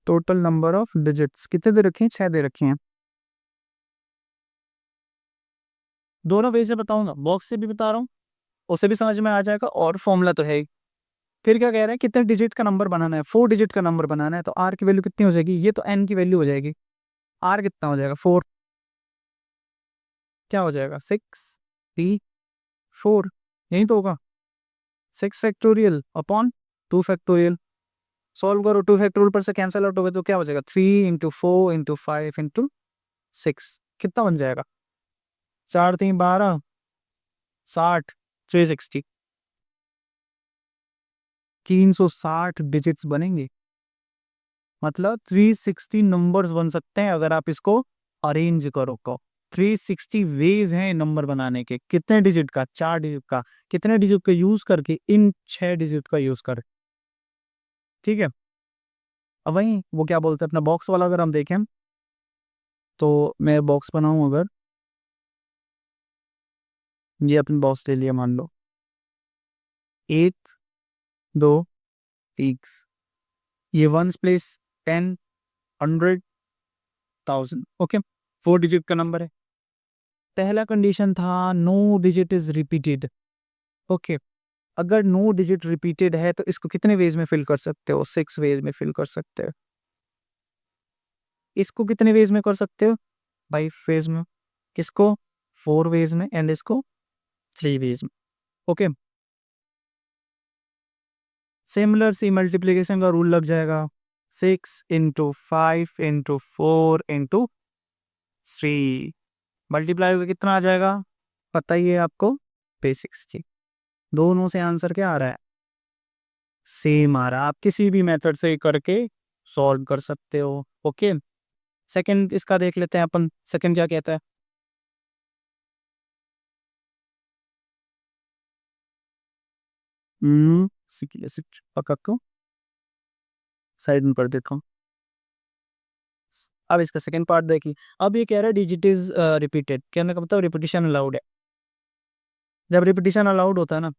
टोटल नंबर ऑफ डिजिट्स कितने दे रखे हैं? 6 दे रखे हैं। दोनों वे से बताऊंगा, बॉक्स से भी बता रहा हूँ, उसे भी समझ में आ जाएगा, और फॉर्मूला तो है ही। फिर क्या कह रहा है? कितने डिजिट का नंबर बनाना है? 4 डिजिट का नंबर बनाना है, तो आर की वैल्यू कितनी हो जाएगी? ये तो एन की वैल्यू हो जाएगी। आर कितना हो जाएगा? 4। क्या हो जाएगा? 6 3 4, यही तो होगा। 6 फैक्टोरियल अपॉन 2 फैक्टोरियल। सॉल्व करो, 2 फैक्टोरियल पर से कैंसिल आउट होगा तो क्या हो जाएगा? 3 × 4 × 5 × 6। कितना बन जाएगा? 4 3 12, 60, 360। 360 डिजिट्स बनेंगे, मतलब 360 नंबर्स बन सकते हैं अगर आप इसको अरेंज करो। 360 वेज हैं नंबर बनाने के। कितने डिजिट का? 4 डिजिट का। कितने डिजिट का यूज करके? इन 6 डिजिट का यूज कर। ठीक है, अब वही वो क्या बोलते हैं अपना बॉक्स वाला, अगर हम देखें तो मैं बॉक्स बनाऊं, अगर ये अपने बॉक्स ले लिया, मान लो 8 2 6, ये वंस प्लेस 10 100 1000। ओके, 4 डिजिट का नंबर है। पहला कंडीशन था no digit is repeated. Okay, अगर नो डिजिट रिपीटेड है तो इसको कितने वेज में फिल कर सकते हो? 6 वेज में फिल कर सकते हो। इसको कितने वेज में कर सकते हो? 5 वेज में। किसको? 4 वेज में, एंड इसको 3 वेज में। ओके, सिमिलर सी मल्टीप्लीकेशन का रूल लग जाएगा। 6 × 5 × 4 × 3 मल्टीप्लाई होकर कितना आ जाएगा? पता ही है आपको, बेसिक्स थी। दोनों से आंसर क्या आ रहा है? सेम आ रहा है। आप किसी भी मेथड से करके सॉल्व कर सकते हो। ओके, सेकंड इसका देख लेते हैं अपन। सेकंड क्या कहता है? पक्का को साइड में कर देता हूँ। अब इसका सेकंड पार्ट देखिए। अब ये कह रहा है डिजिट इज रिपीटेड, कहने का मतलब रिपीटिशन अलाउड है। जब रिपीटिशन अलाउड होता है ना,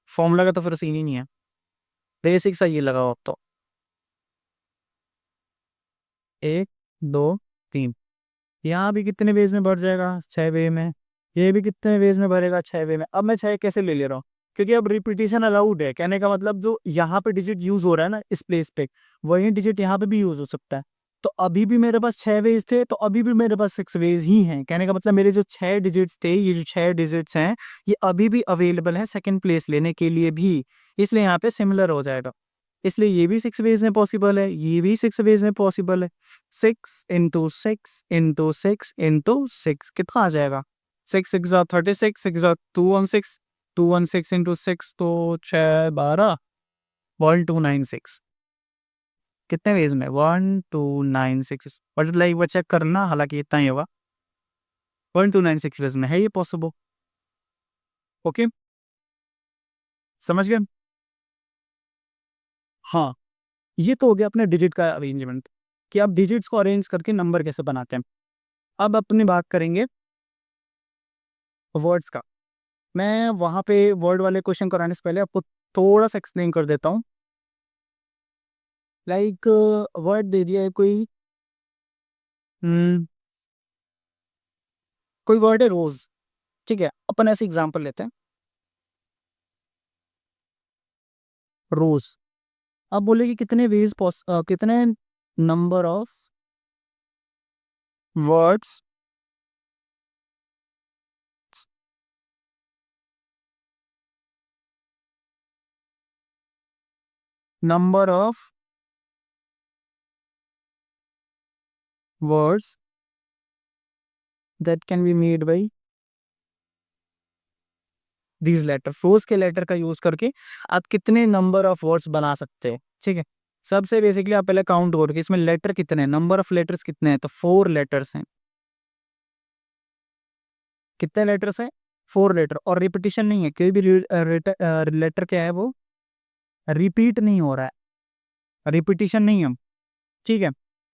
फॉर्मूला का तो फिर सीन ही नहीं है। बेसिक सा ये लगाओ अब तो। 1 2 3, यहाँ भी कितने वेज में बढ़ जाएगा? 6 वे में। ये भी कितने वेज में भरेगा? 6 वे में। अब मैं 6 कैसे ले ले रहा हूँ? क्योंकि अब रिपीटिशन अलाउड है, कहने का मतलब जो यहाँ पे डिजिट यूज हो रहा है ना इस प्लेस पे, वही डिजिट यहाँ पे भी यूज हो सकता है। तो अभी भी मेरे पास 6 वेज थे, तो अभी भी मेरे पास 6 वेज ही हैं। कहने का मतलब मेरे जो 6 डिजिट्स थे, ये जो 6 डिजिट्स हैं, ये अभी भी अवेलेबल है सेकंड प्लेस लेने के लिए भी। इसलिए यहाँ पे सिमिलर हो जाएगा। इसलिए ये भी 6 वेज में पॉसिबल है, ये भी 6 वेज में पॉसिबल है। 6 × 6 × 6 × 6 कितना आ जाएगा? 6 6 36, 6 216, 216 × 6 तो 6 12, 1296। कितने वेज में? 1296। मल्टीप्लाई एक बार चेक करना, हालांकि इतना ही होगा। 1296 वेज में है ये पॉसिबल। ओके, समझ गए? हाँ, ये तो हो गया अपने डिजिट का अरेंजमेंट, कि आप डिजिट्स को अरेंज करके नंबर कैसे बनाते हैं। अब अपनी बात करेंगे वर्ड्स का। मैं वहाँ पे वर्ड वाले क्वेश्चन कराने से पहले आपको थोड़ा सा एक्सप्लेन कर देता हूँ। लाइक वर्ड दे दिया है कोई, हम्म, कोई वर्ड है रोज। ठीक है, अपन ऐसे एग्जांपल लेते हैं, रोज। आप बोले कि कितने वेज कितने number of words, number of words that can be made by these letter. Rose के लेटर का यूज करके आप कितने नंबर ऑफ वर्ड्स बना सकते हैं। ठीक है, सबसे बेसिकली आप पहले काउंट करो कि इसमें लेटर कितने हैं, नंबर ऑफ लेटर्स कितने हैं, तो 4 लेटर्स हैं। कितने लेटर्स हैं? 4 लेटर, और रिपीटिशन नहीं है, कोई भी लेटर क्या है वो रिपीट नहीं हो रहा है, रिपीटिशन नहीं है। ठीक है,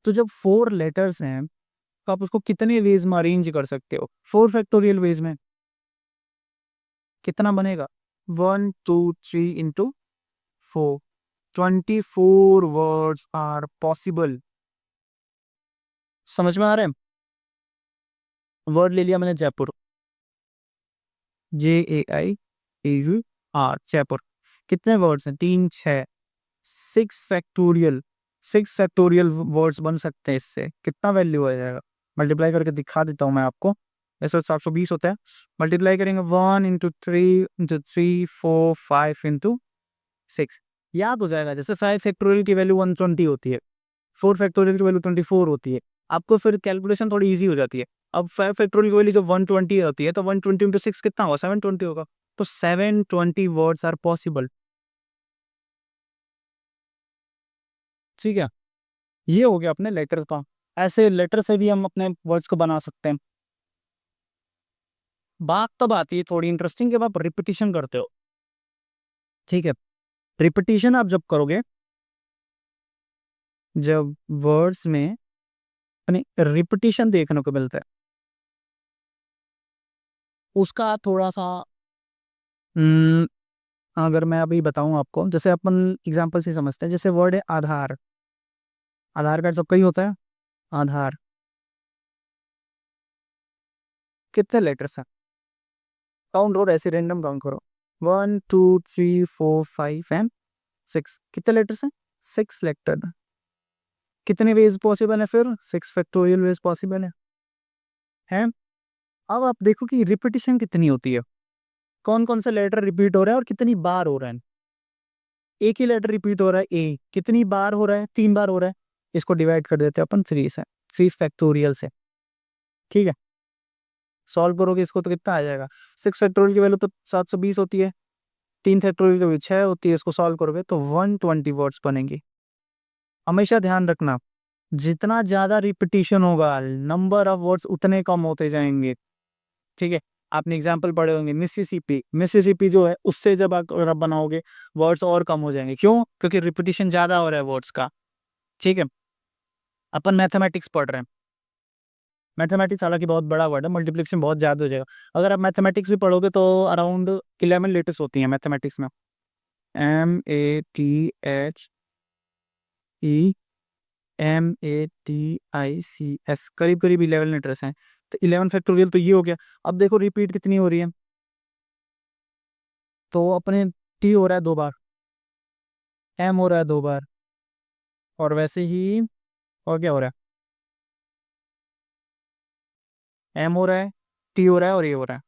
तो जब 4 लेटर्स हैं तो आप उसको कितने वेज में अरेंज कर सकते हो? 4 फैक्टोरियल वेज में कितना बनेगा? 1 2 3 इंटू 4, 24 वर्ड्स आर पॉसिबल। समझ में आ रहा है? वर्ड ले लिया मैंने जयपुर, JAIPUR, जयपुर। कितने वर्ड्स हैं? 3 6, 6 फैक्टोरियल, 6 फैक्टोरियल वर्ड्स बन सकते हैं इससे। कितना वैल्यू आ जाएगा? मल्टीप्लाई करके दिखा देता हूँ मैं आपको। ऐसे 720 होता है, मल्टीप्लाई करेंगे 1 इंटू 3 इंटू 3 4 5 इंटू 6, याद हो जाएगा। जैसे 5 फैक्टोरियल की वैल्यू 120 होती है, 4 फैक्टोरियल की वैल्यू 24 होती है, आपको फिर कैलकुलेशन थोड़ी ईजी हो जाती है। अब 5 फैक्टोरियल की वैल्यू जब 120 होती है तो 120 इंटू 6 कितना होगा? 720 होगा। तो 720 वर्ड्स आर पॉसिबल। ठीक है, ये हो गया अपने लेटर का। ऐसे लेटर से भी हम अपने वर्ड्स को बना सकते हैं। बात तब आती है थोड़ी इंटरेस्टिंग जब आप रिपीटिशन करते हो। ठीक है, रिपीटिशन आप जब करोगे, जब वर्ड्स में अपने रिपीटिशन देखने को मिलता है, उसका थोड़ा सा हम्म, अगर मैं अभी बताऊं आपको, जैसे अपन एग्जांपल से समझते हैं, जैसे वर्ड है आधार। आधार कार्ड सबका ही होता है। आधार, कितने लेटर्स हैं? काउंट करो, ऐसे रैंडम काउंट करो। 1 2 3 4 5 एंड 6, कितने लेटर्स हैं? 6 लेटर। कितने वेज पॉसिबल है फिर? 6 फैक्टोरियल वेज पॉसिबल है। अब आप देखो कि रिपीटिशन कितनी होती है, कौन कौन सा लेटर रिपीट हो रहा है और कितनी बार हो रहा है। एक ही लेटर रिपीट हो रहा है, ए कितनी बार हो रहा है? 3 बार हो रहा है। इसको डिवाइड कर देते हैं अपन 3 से, 3 फैक्टोरियल से। ठीक है, सॉल्व करोगे इसको तो कितना आ जाएगा? 6 फैक्टोरियल की वैल्यू तो 720 होती है, 3 फैक्टोरियल की वैल्यू 6 होती है। इसको सॉल्व करोगे तो 120 वर्ड्स बनेंगे। हमेशा ध्यान रखना, जितना ज्यादा रिपीटिशन होगा, नंबर ऑफ वर्ड्स उतने कम होते जाएंगे। ठीक है, आपने एग्जाम्पल पढ़े होंगे, मिसिसिपी। मिसिसिपी जो है उससे जब आप अगर आप बनाओगे, वर्ड्स और कम हो जाएंगे। क्यों? क्योंकि रिपीटिशन ज्यादा हो रहा है वर्ड्स का। ठीक है, अपन मैथमेटिक्स पढ़ रहे हैं। मैथमेटिक्स हालांकि बहुत बड़ा वर्ड है, मल्टीप्लिकेशन बहुत ज्यादा हो जाएगा। अगर आप मैथमेटिक्स भी पढ़ोगे तो अराउंड 11 लेटर्स होती हैं मैथमेटिक्स में। MATHEMATICS, करीब करीब 11 लेटर्स हैं। तो 11 फैक्टोरियल तो ये हो गया। अब देखो रिपीट कितनी हो रही है, तो अपने टी हो रहा है 2 बार, एम हो रहा है 2 बार, और वैसे ही और क्या हो रहा है? एम हो रहा है, टी हो रहा है और ए हो रहा है।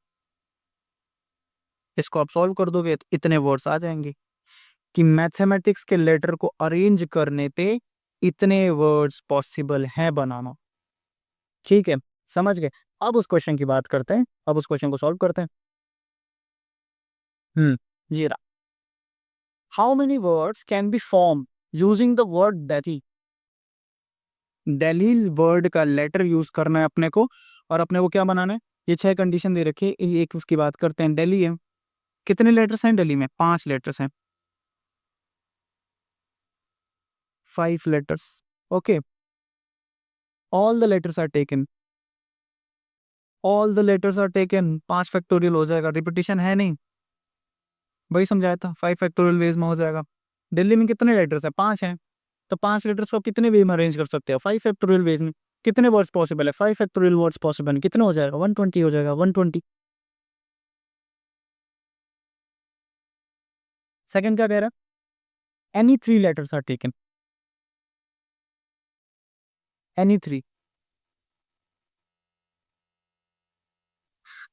इसको आप सॉल्व कर दोगे तो इतने वर्ड्स आ जाएंगे कि मैथमेटिक्स के लेटर को अरेंज करने पे इतने वर्ड्स पॉसिबल है बनाना। ठीक है, समझ गए? अब उस क्वेश्चन की बात करते हैं, अब उस क्वेश्चन को सॉल्व करते हैं। जी रहा, how many words can be form using the word Delhi? Delhi word का लेटर यूज करना है अपने को, और अपने को क्या बनाना है? ये 6 कंडीशन दे रखी है, एक उसकी बात करते हैं। दिल्ली है, कितने लेटर्स हैं दिल्ली में? 5 लेटर्स हैं, 5 letters. Okay, all the letters are taken, all the letters are taken, 5 factorial हो जाएगा, रिपीटिशन है नहीं। वही समझाया था, 5 फैक्टोरियल वेज में हो जाएगा। दिल्ली में कितने लेटर्स हैं? 5 हैं, तो 5 लेटर्स को आप कितने वे में अरेंज कर सकते हो? 5 फैक्टोरियल वेज में। कितने वर्ड्स पॉसिबल है? 5 फैक्टोरियल वर्ड्स पॉसिबल है, कितना हो जाएगा? 120 हो जाएगा, 120। सेकंड क्या कह रहा है? Any 3 letters are taken, any 3।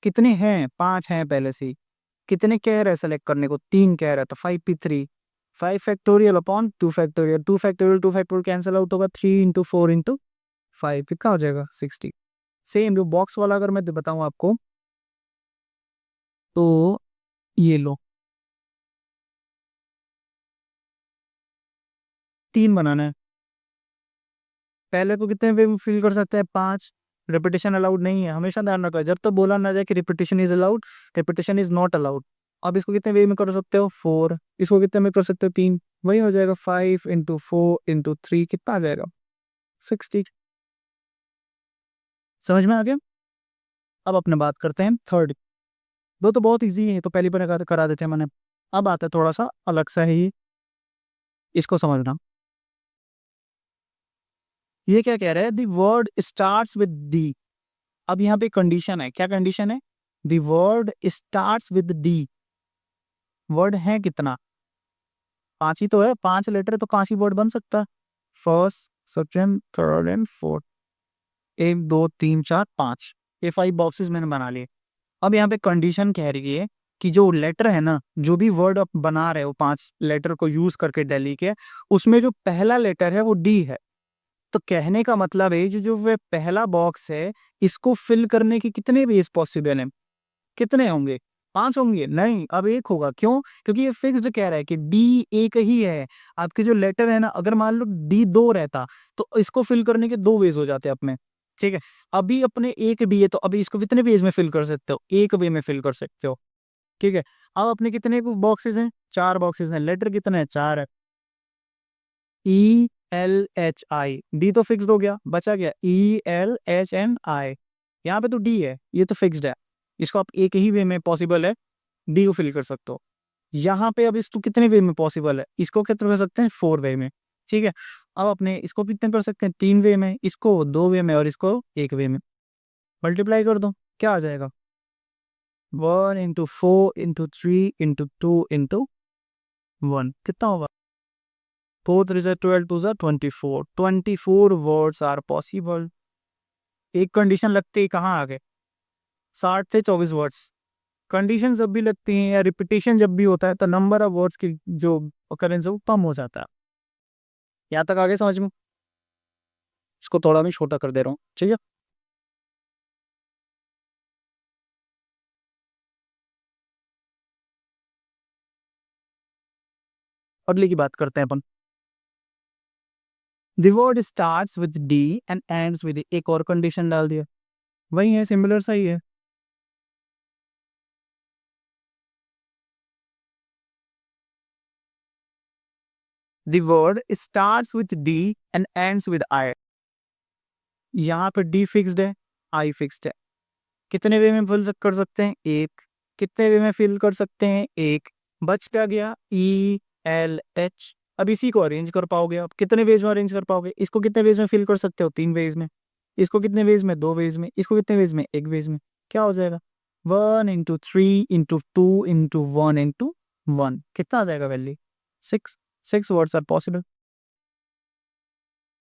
कितने हैं? 5 हैं पहले से ही। कितने कह रहे हैं सेलेक्ट करने को? 3 कह रहा है, तो 5p3, 5 factorial upon 2 factorial, 2 factorial 2 factorial cancel out होगा, 3 इंटू 4 इंटू 5 कितना हो जाएगा? 60। सेम जो बॉक्स वाला अगर मैं बताऊं आपको, तो ये लो, 3 बनाना है। पहले को कितने वे में फिल कर सकते हैं? 5। रिपीटेशन अलाउड नहीं है, हमेशा ध्यान रखो, जब तक बोला ना जाए कि repetition is allowed, repetition is not allowed. अब इसको कितने वे में कर सकते हो? 4। इसको कितने में कर सकते हो? 3। वही हो जाएगा 5 इंटू 4 इंटू 3, कितना आ जाएगा? 60। समझ में आ गया? अब अपने बात करते हैं थर्ड। दो तो बहुत इजी है, तो पहली बार करा देते हैं मैंने। अब आता है थोड़ा सा अलग सा ही, इसको समझना। ये क्या कह रहा है? The word starts with D. अब यहाँ पे कंडीशन है, क्या कंडीशन है? The word starts with D. Word है कितना? 5 ही तो है, 5 लेटर है, तो 5 ही वर्ड बन सकता है। First, second, third and fourth. 1 2 3 4 5, ये 5 बॉक्सेस मैंने बना लिए। अब यहाँ पे कंडीशन कह रही है कि जो लेटर है ना, जो भी वर्ड आप बना रहे हो 5 लेटर को यूज करके दिल्ली के, उसमें जो पहला लेटर है वो डी है। तो कहने का मतलब है जो जो वे पहला बॉक्स है, इसको फिल करने की कितने वेज पॉसिबल है? कितने होंगे? 5 होंगे? नहीं, अब 1 होगा। क्यों? क्योंकि ये फिक्स्ड कह रहा है कि डी एक ही है। आपके जो लेटर है ना, अगर मान लो डी 2 रहता, तो इसको फिल करने के 2 वेज हो जाते अपने। ठीक है, अभी अपने एक डी है, तो अभी इसको कितने वेज में फिल कर सकते हो? एक वे में फिल कर सकते हो। ठीक है, अब अपने कितने बॉक्सेस हैं? 4 बॉक्सेस हैं। लेटर कितने हैं? 4 है। ई एल एच आई, डी तो फिक्स्ड हो गया, बचा गया ई एल एच एन आई। यहाँ पे तो डी है, ये तो फिक्स्ड है। इसको आप एक ही वे में पॉसिबल है डी को फिल कर सकते हो। यहाँ पे अब इसको कितने वे में पॉसिबल है? इसको कितने कर सकते हैं? 4 वे में। ठीक है, अब अपने इसको कितने कर सकते हैं? 3 वे में, इसको 2 वे में, और इसको 1 वे में। मल्टीप्लाई कर दो, क्या आ जाएगा? 1 इंटू 4 इंटू 3 इंटू 2 इंटू 1, कितना होगा? 4 3 12 2 24। 24 वर्ड्स आर पॉसिबल। एक कंडीशन लगती है, कहाँ आ गए? 60 से 24 वर्ड्स। कंडीशन जब भी लगती हैं या रिपीटेशन जब भी होता है, तो नंबर ऑफ वर्ड्स की जो occurrence है वो कम हो जाता है। यहाँ तक आगे समझ में? इसको थोड़ा मैं छोटा कर दे रहा हूँ, ठीक है। अगले की बात करते हैं अपन। The word starts with D and ends with, एक और कंडीशन डाल दिया। वही है, सिमिलर सा ही है। The word starts with D and ends with I. यहाँ पे डी फिक्स्ड है, आई फिक्स्ड है। कितने वे में फिल कर सकते हैं? एक। कितने वे में फिल कर सकते हैं? एक। बच क्या गया? ई एल एच। अब इसी को अरेंज कर पाओगे आप, कितने वेज में अरेंज कर पाओगे? इसको कितने वेज में फिल कर सकते हो? 3 वेज में। इसको कितने वेज में? 2 वेज में। इसको कितने वेज में? 1 वेज में। क्या हो जाएगा? 1 इंटू 3 इंटू 2 इंटू 1 इंटू 1, कितना आ जाएगा वैल्यू? 6। 6 words are possible.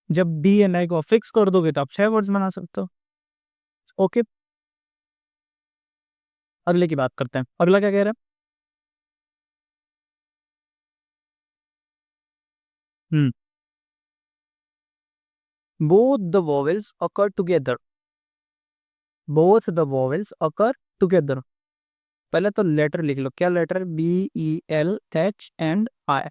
जब डी एन आई को फिक्स कर दोगे तो आप 6 वर्ड्स बना सकते हो। ओके, अगले की बात करते हैं। अगला क्या कह रहा है? both the vowels occur together। both the vowels occur together। पहले तो लेटर लिख लो, क्या letter? B E L H and I.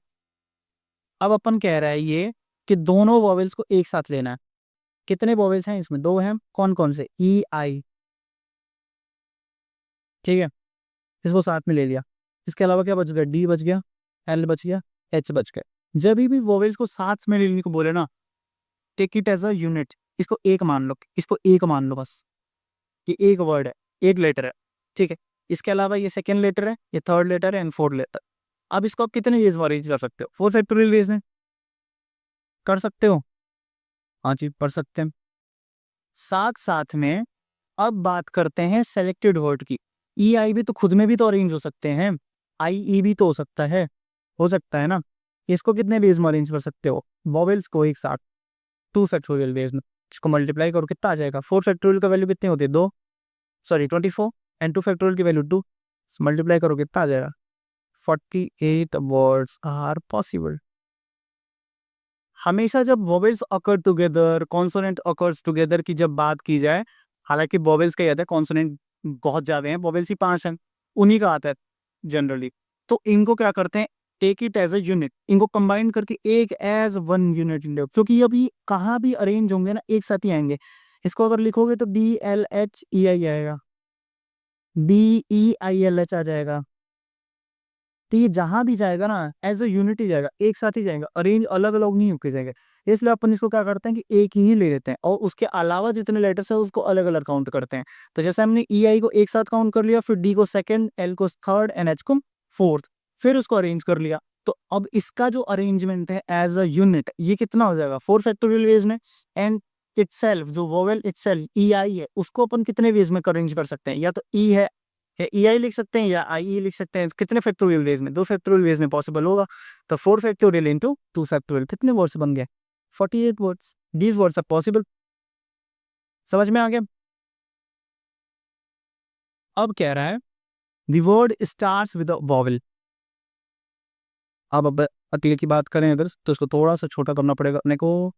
अब अपन कह रहा है ये कि दोनों वॉवेल्स को एक साथ लेना है। कितने वॉवेल्स हैं इसमें? 2 हैं। कौन कौन से? ई आई। ठीक है, इसको साथ में ले लिया। इसके अलावा क्या बच गया? डी बच गया, एल बच गया, एच बच गया। जब भी वॉवेल्स को साथ में लेने को बोले ना, take it as a unit. इसको एक मान लो, इसको एक मान लो बस। ये एक वर्ड है, एक लेटर है। ठीक है, इसके अलावा ये सेकेंड लेटर है, ये थर्ड लेटर है एंड फोर्थ लेटर। अब इसको आप कितने वेज में अरेंज कर सकते हो? 4 फैक्टोरियल वेज में कर सकते हो। हाँ जी, कर सकते हैं। साथ साथ में अब बात करते हैं सेलेक्टेड वर्ड की। ई आई भी तो खुद में भी तो अरेंज हो सकते हैं। आई ई भी तो हो सकता है ना। इसको कितने वेज में अरेंज कर सकते हो? वॉवेल्स को एक साथ 2 फैक्टोरियल वेज में। इसको मल्टीप्लाई करो, कितना आ जाएगा? 4 फैक्टोरियल का वैल्यू कितनी होती है? 2, सॉरी 24, एंड 2 फैक्टोरियल की वैल्यू 2। मल्टीप्लाई करो, कितना आ जाएगा? 48 वर्ड्स आर पॉसिबल। हमेशा जब vowels occur together, consonant occurs together की जब बात की जाए, हालांकि वोवेल्स का याद है, कॉन्सोनेंट बहुत ज्यादा हैं, वोवेल्स ही 5 हैं, उन्हीं का आता है जनरली। तो इनको क्या करते हैं? Take it as a unit, इनको कंबाइन करके एक एज वन यूनिट लो, क्योंकि अभी कहाँ भी अरेंज होंगे ना एक साथ ही आएंगे। इसको अगर लिखोगे तो DLHEI आएगा, DEILH आ जाएगा। तो ये जहां भी जाएगा ना एज अ यूनिट ही जाएगा, एक साथ ही जाएगा, अरेंज अलग अलग नहीं होके जाएगा। इसलिए अपन इसको क्या करते हैं कि एक ही ले लेते हैं और उसके अलावा जितने लेटर्स है उसको अलग अलग काउंट करते हैं। तो जैसे हमने EI को एक साथ काउंट कर लिया, फिर D को सेकंड, L को थर्ड एंड H को फोर्थ, फिर उसको अरेंज कर लिया। तो अब इसका जो अरेंजमेंट है एज अ यूनिट, ये कितना हो जाएगा 4 फैक्टोरियल वेज में। एंड इटसेल्फ जो वोवेल इटसेल्फ EI है उसको अपन कितने वेज में अरेंज कर सकते हैं, या तो E है या EI लिख सकते हैं या IE लिख सकते हैं। कितने फैक्टोरियल वेज में, 2 फैक्टोरियल वेज में पॉसिबल होगा। तो 4 फैक्टोरियल इंटू 2 फैक्टोरियल, कितने वर्ड्स बन गए 48 words. These words are possible. समझ में आ गया। अब कह रहा है the word starts with a vowel. अब अगले की बात करें अगर, तो इसको थोड़ा सा छोटा करना पड़ेगा अपने को।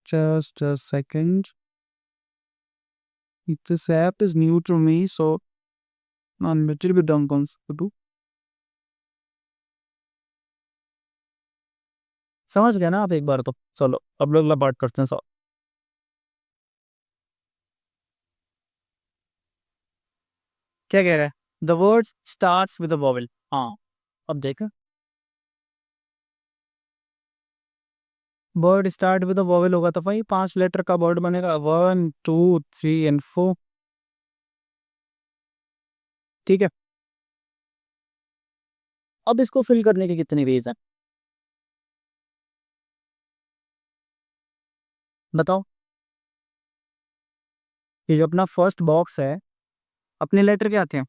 Just a second, this app is new to me so I'm a little bit dumb to समझ गया ना आप एक बार तो। चलो अब लोग बात करते हैं। क्या कह रहा है, the word starts with a vowel. हाँ, अब देखो word start with a vowel होगा तो भाई 5 लेटर का वर्ड बनेगा, 1 2 3 एंड 4। ठीक है, अब इसको फिल करने के कितने वेज हैं बताओ। ये जो अपना फर्स्ट बॉक्स है, अपने लेटर क्या थे,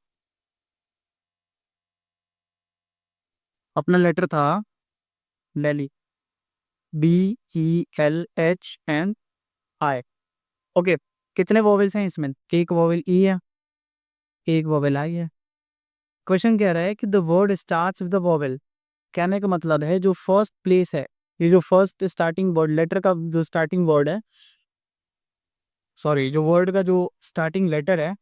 अपना लेटर था लैली, BELHNI। ओके, कितने वॉवेल्स हैं इसमें, एक वॉवेल ई है, एक वॉवेल आई है। क्वेश्चन कह रहा है कि the word starts with the vowel, कहने का मतलब है जो फर्स्ट प्लेस है, ये जो फर्स्ट स्टार्टिंग वर्ड लेटर का जो स्टार्टिंग वर्ड है, सॉरी जो वर्ड का जो स्टार्टिंग लेटर है,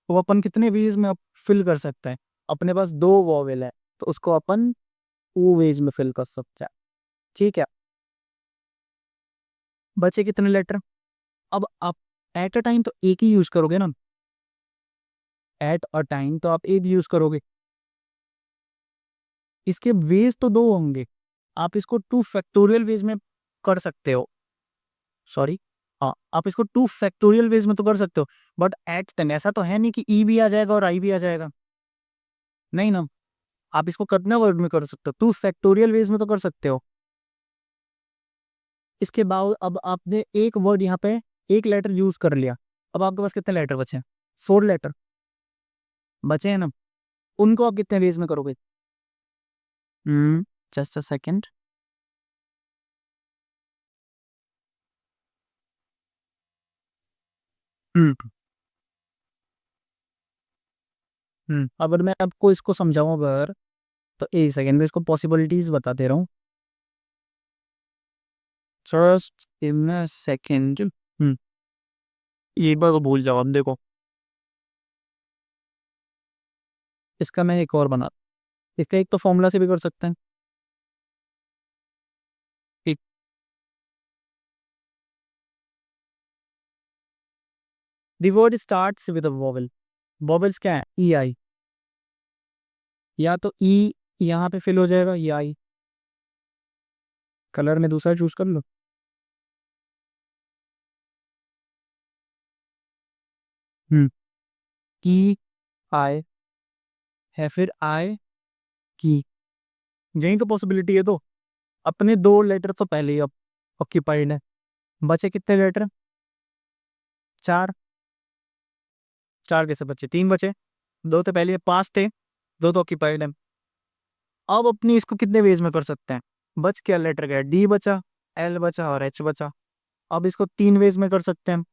वो अपन कितने वेज में फिल कर सकते हैं। अपने पास 2 वॉवेल है तो उसको अपन 2 वेज में फिल कर सकते हैं। ठीक है, बचे कितने लेटर। अब आप एट अ टाइम तो एक ही यूज करोगे ना, एट अ टाइम तो आप एक यूज करोगे, इसके वेज तो 2 होंगे। आप इसको 2 फैक्टोरियल वेज में कर सकते हो, सॉरी, हाँ आप इसको 2 फैक्टोरियल वेज में तो कर सकते हो, बट एट टाइम ऐसा तो है नहीं कि ई भी आ जाएगा और आई भी आ जाएगा, नहीं ना। आप इसको कितने वर्ड में कर सकते हो, 2 फैक्टोरियल वेज में तो कर सकते हो। इसके बाद अब आपने एक वर्ड यहाँ पे एक लेटर यूज कर लिया, अब आपके पास कितने लेटर बचे हैं, 4 लेटर बचे हैं ना। उनको आप कितने वेज में करोगे। Just a second. अगर मैं आपको इसको समझाऊं अगर, तो एक सेकंड में इसको पॉसिबिलिटीज बता दे रहा हूँ। Just in a second. ये एक बार तो भूल जाओ, अब देखो इसका मैं एक और बना, इसका एक तो फॉर्मूला से भी कर सकते हैं। एक the word starts with a vowel, vowels क्या है, EI, या तो ई यहाँ पे फिल हो जाएगा या आई, कलर में दूसरा चूज कर लो। हम्म की आई है, फिर आई की, यही तो पॉसिबिलिटी है। तो अपने 2 लेटर तो पहले ही अब ऑक्यूपाइड है, बचे कितने लेटर, 4। 4 कैसे बचे, 3 बचे, 2 तो पहले 5 थे, 2 तो ऑक्यूपाइड है। अब अपनी इसको कितने वेज में कर सकते हैं, बच क्या लेटर गया, D बचा, L बचा और H बचा। अब इसको 3 वेज में कर सकते हैं।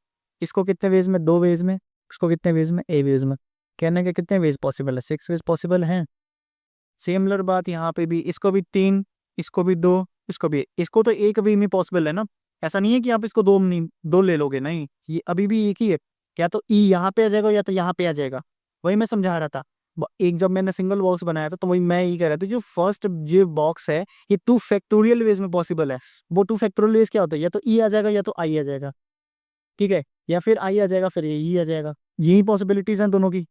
इसको कितने वेज में, 2 वेज में। इसको कितने वेज में, A वेज में। कहने के कितने वेज पॉसिबल है, 6 वेज पॉसिबल हैं। सिमिलर बात यहाँ पे भी, इसको भी 3, इसको भी 2, इसको भी, इसको तो एक वे में पॉसिबल है ना, ऐसा नहीं है कि आप इसको दो नहीं, दो ले लोगे, नहीं, ये अभी भी एक ही है, या तो ई यहाँ पे आ जाएगा या तो यहाँ पे आ जाएगा। वही मैं समझा रहा था, एक जब मैंने सिंगल बॉक्स बनाया था तो वही मैं ही कह रहा था, जो फर्स्ट जो बॉक्स है ये 2 फैक्टोरियल वेज में पॉसिबल है। वो 2 फैक्टोरियल वेज क्या होता है, या तो ई आ जाएगा या तो आई आ जाएगा, ठीक है, या फिर आई आ जाएगा फिर ई आ जाएगा, यही पॉसिबिलिटीज हैं दोनों की।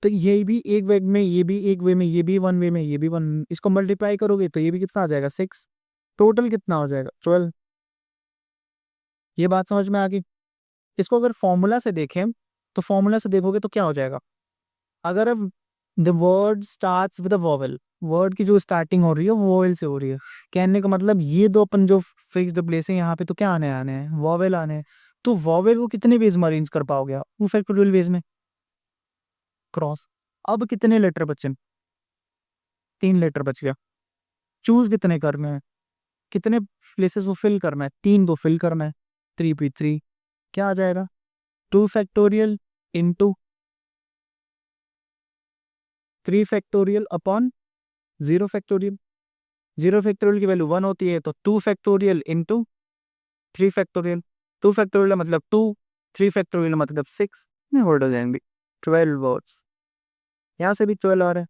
तो ये भी एक वे में, ये भी एक वे में, ये भी वन वे में, ये भी वन, इसको मल्टीप्लाई करोगे तो ये भी कितना आ जाएगा 6, टोटल कितना हो जाएगा 12। ये बात समझ में आ गई। इसको अगर फॉर्मूला से देखें तो फॉर्मूला से देखोगे तो क्या हो जाएगा, अगर अब the word starts with a vowel, word की जो स्टार्टिंग हो रही है वो वोवेल से हो रही है, कहने का मतलब ये दो अपन जो फिक्स्ड प्लेस है यहाँ पे, तो क्या आने आने हैं, वोवेल आने हैं। तो वोवेल को कितने वेज में अरेंज कर पाओगे आप, 2 फैक्टोरियल वेज में, क्रॉस। अब कितने लेटर बचे, 3 लेटर बच गया, चूज कितने करने हैं, कितने प्लेसेस को फिल करना है, 3 को फिल करना है, 3p3 क्या आ जाएगा, 2 factorial into 3 factorial upon 0 factorial. 0 factorial की वैल्यू 1 होती है, तो 2 फैक्टोरियल इंटू 3 फैक्टोरियल, 2 फैक्टोरियल मतलब 2, 3 फैक्टोरियल मतलब 6 में वर्ड हो जाएंगे 12 वर्ड्स। यहाँ से भी 12 आ रहा है।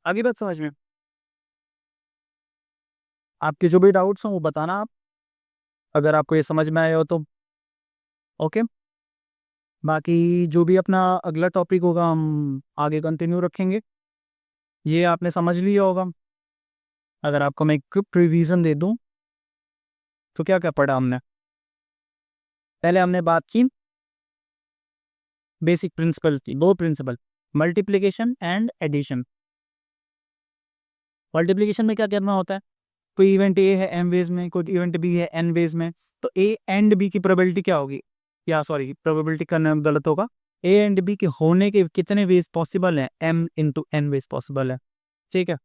आगे बात समझ में, आपके जो भी डाउट्स हो वो बताना आप, अगर आपको ये समझ में आया हो तो ओके। बाकी जो भी अपना अगला टॉपिक होगा हम आगे कंटिन्यू रखेंगे। ये आपने समझ लिया होगा। अगर आपको मैं क्विक रिवीजन दे दूं तो क्या क्या पढ़ा हमने, पहले हमने बात की बेसिक प्रिंसिपल्स की, 2 principle, multiplication and addition. Multiplication में क्या करना होता है, कोई इवेंट ए है m वेज में, कोई इवेंट बी है n वेज में, तो a एंड b की प्रोबेबिलिटी क्या होगी, या सॉरी प्रोबेबिलिटी का नाम गलत होगा, a एंड b के होने के कितने वेज पॉसिबल हैं, m into n ways possible है, ठीक है।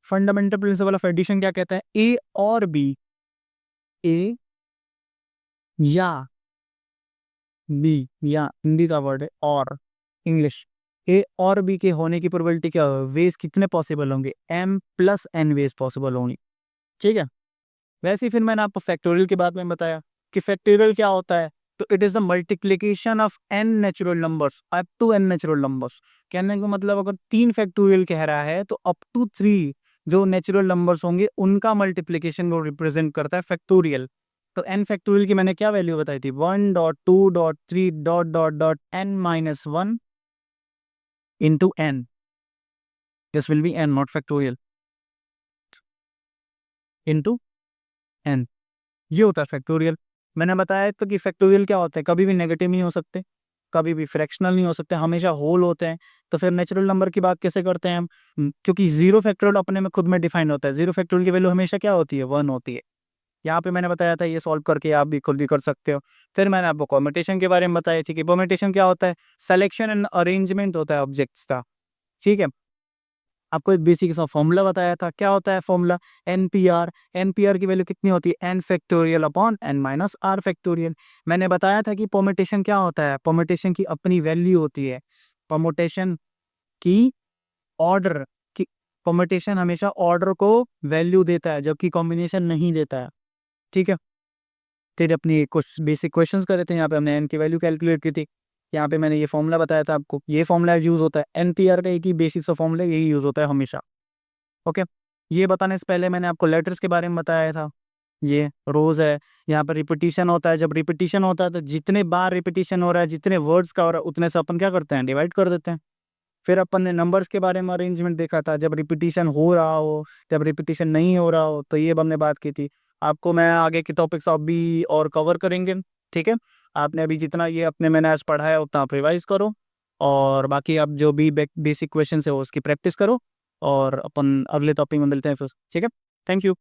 फंडामेंटल प्रिंसिपल ऑफ एडिशन क्या कहता है, a और b, a या b, या हिंदी का वर्ड है और इंग्लिश, ए और बी के होने की प्रोबेबिलिटी क्या होगी, वेज कितने पॉसिबल होंगे, m plus n ways possible होंगी, ठीक है। वैसे ही फिर मैंने आपको फैक्टोरियल के बारे में बताया कि फैक्टोरियल क्या होता है, तो it is the multiplication of n natural numbers up to n natural numbers. कहने का मतलब अगर 3 फैक्टोरियल कह रहा है तो अप टू 3 जो नेचुरल नंबर्स होंगे उनका मल्टीप्लिकेशन को रिप्रेजेंट करता है फैक्टोरियल। तो n फैक्टोरियल की मैंने क्या वैल्यू बताई थी, 1.2.3 dot dot dot n minus 1 into n, this will be n not factorial, into n, ये होता है फैक्टोरियल। मैंने बताया तो कि फैक्टोरियल क्या होता है, कभी भी नेगेटिव नहीं हो सकते, कभी भी फ्रैक्शनल नहीं हो सकते, हमेशा होल होते हैं। तो फिर नेचुरल नंबर की बात कैसे करते हैं हम, क्योंकि जीरो फैक्टोरियल अपने में खुद में डिफाइन होता है, जीरो फैक्टोरियल की वैल्यू हमेशा क्या होती है, 1 होती है। यहाँ पे मैंने बताया था, ये सॉल्व करके आप भी खुद भी कर सकते हो। फिर मैंने आपको परम्यूटेशन के बारे में बताई थी कि परम्यूटेशन क्या होता है, सिलेक्शन एंड अरेंजमेंट होता है ऑब्जेक्ट्स का, ठीक है। आपको एक बेसिक सा फॉर्मूला बताया था, क्या होता है फॉर्मूला, एनपीआर। एनपीआर की वैल्यू कितनी होती है, N factorial upon N minus are factorial. मैंने बताया था कि परम्यूटेशन क्या होता है, परम्यूटेशन की अपनी वैल्यू होती है, परम्यूटेशन की ऑर्डर की, परम्यूटेशन हमेशा ऑर्डर को वैल्यू देता है जबकि कॉम्बिनेशन नहीं देता है, ठीक है। फिर अपनी कुछ बेसिक क्वेश्चंस कर रहे थे, यहाँ पे हमने एन की वैल्यू कैलकुलेट की थी, यहाँ पे मैंने ये फॉर्मूला बताया था आपको, ये फॉर्मूला यूज होता है, एनपीआर का एक ही बेसिक सा फॉर्मूला यही यूज होता है हमेशा, ओके। ये बताने से पहले मैंने आपको लेटर्स के बारे में बताया था, ये रोज है, यहाँ पर रिपीटिशन होता है, जब रिपीटिशन होता है तो जितने बार रिपीटिशन हो रहा है, जितने वर्ड्स का हो रहा है उतने से अपन क्या करते हैं, डिवाइड कर देते हैं। फिर अपन ने नंबर्स के बारे में अरेंजमेंट देखा था, जब रिपीटिशन हो रहा हो, जब रिपीटिशन नहीं हो रहा हो, तो ये हमने बात की थी। आपको मैं आगे के टॉपिक्स अभी और कवर करेंगे, ठीक है। आपने अभी जितना ये अपने मैंने आज पढ़ा है उतना आप रिवाइज करो, और बाकी आप जो भी बेसिक क्वेश्चन है वो उसकी प्रैक्टिस करो, और अपन अगले टॉपिक में मिलते हैं फिर, ठीक है। Thank you.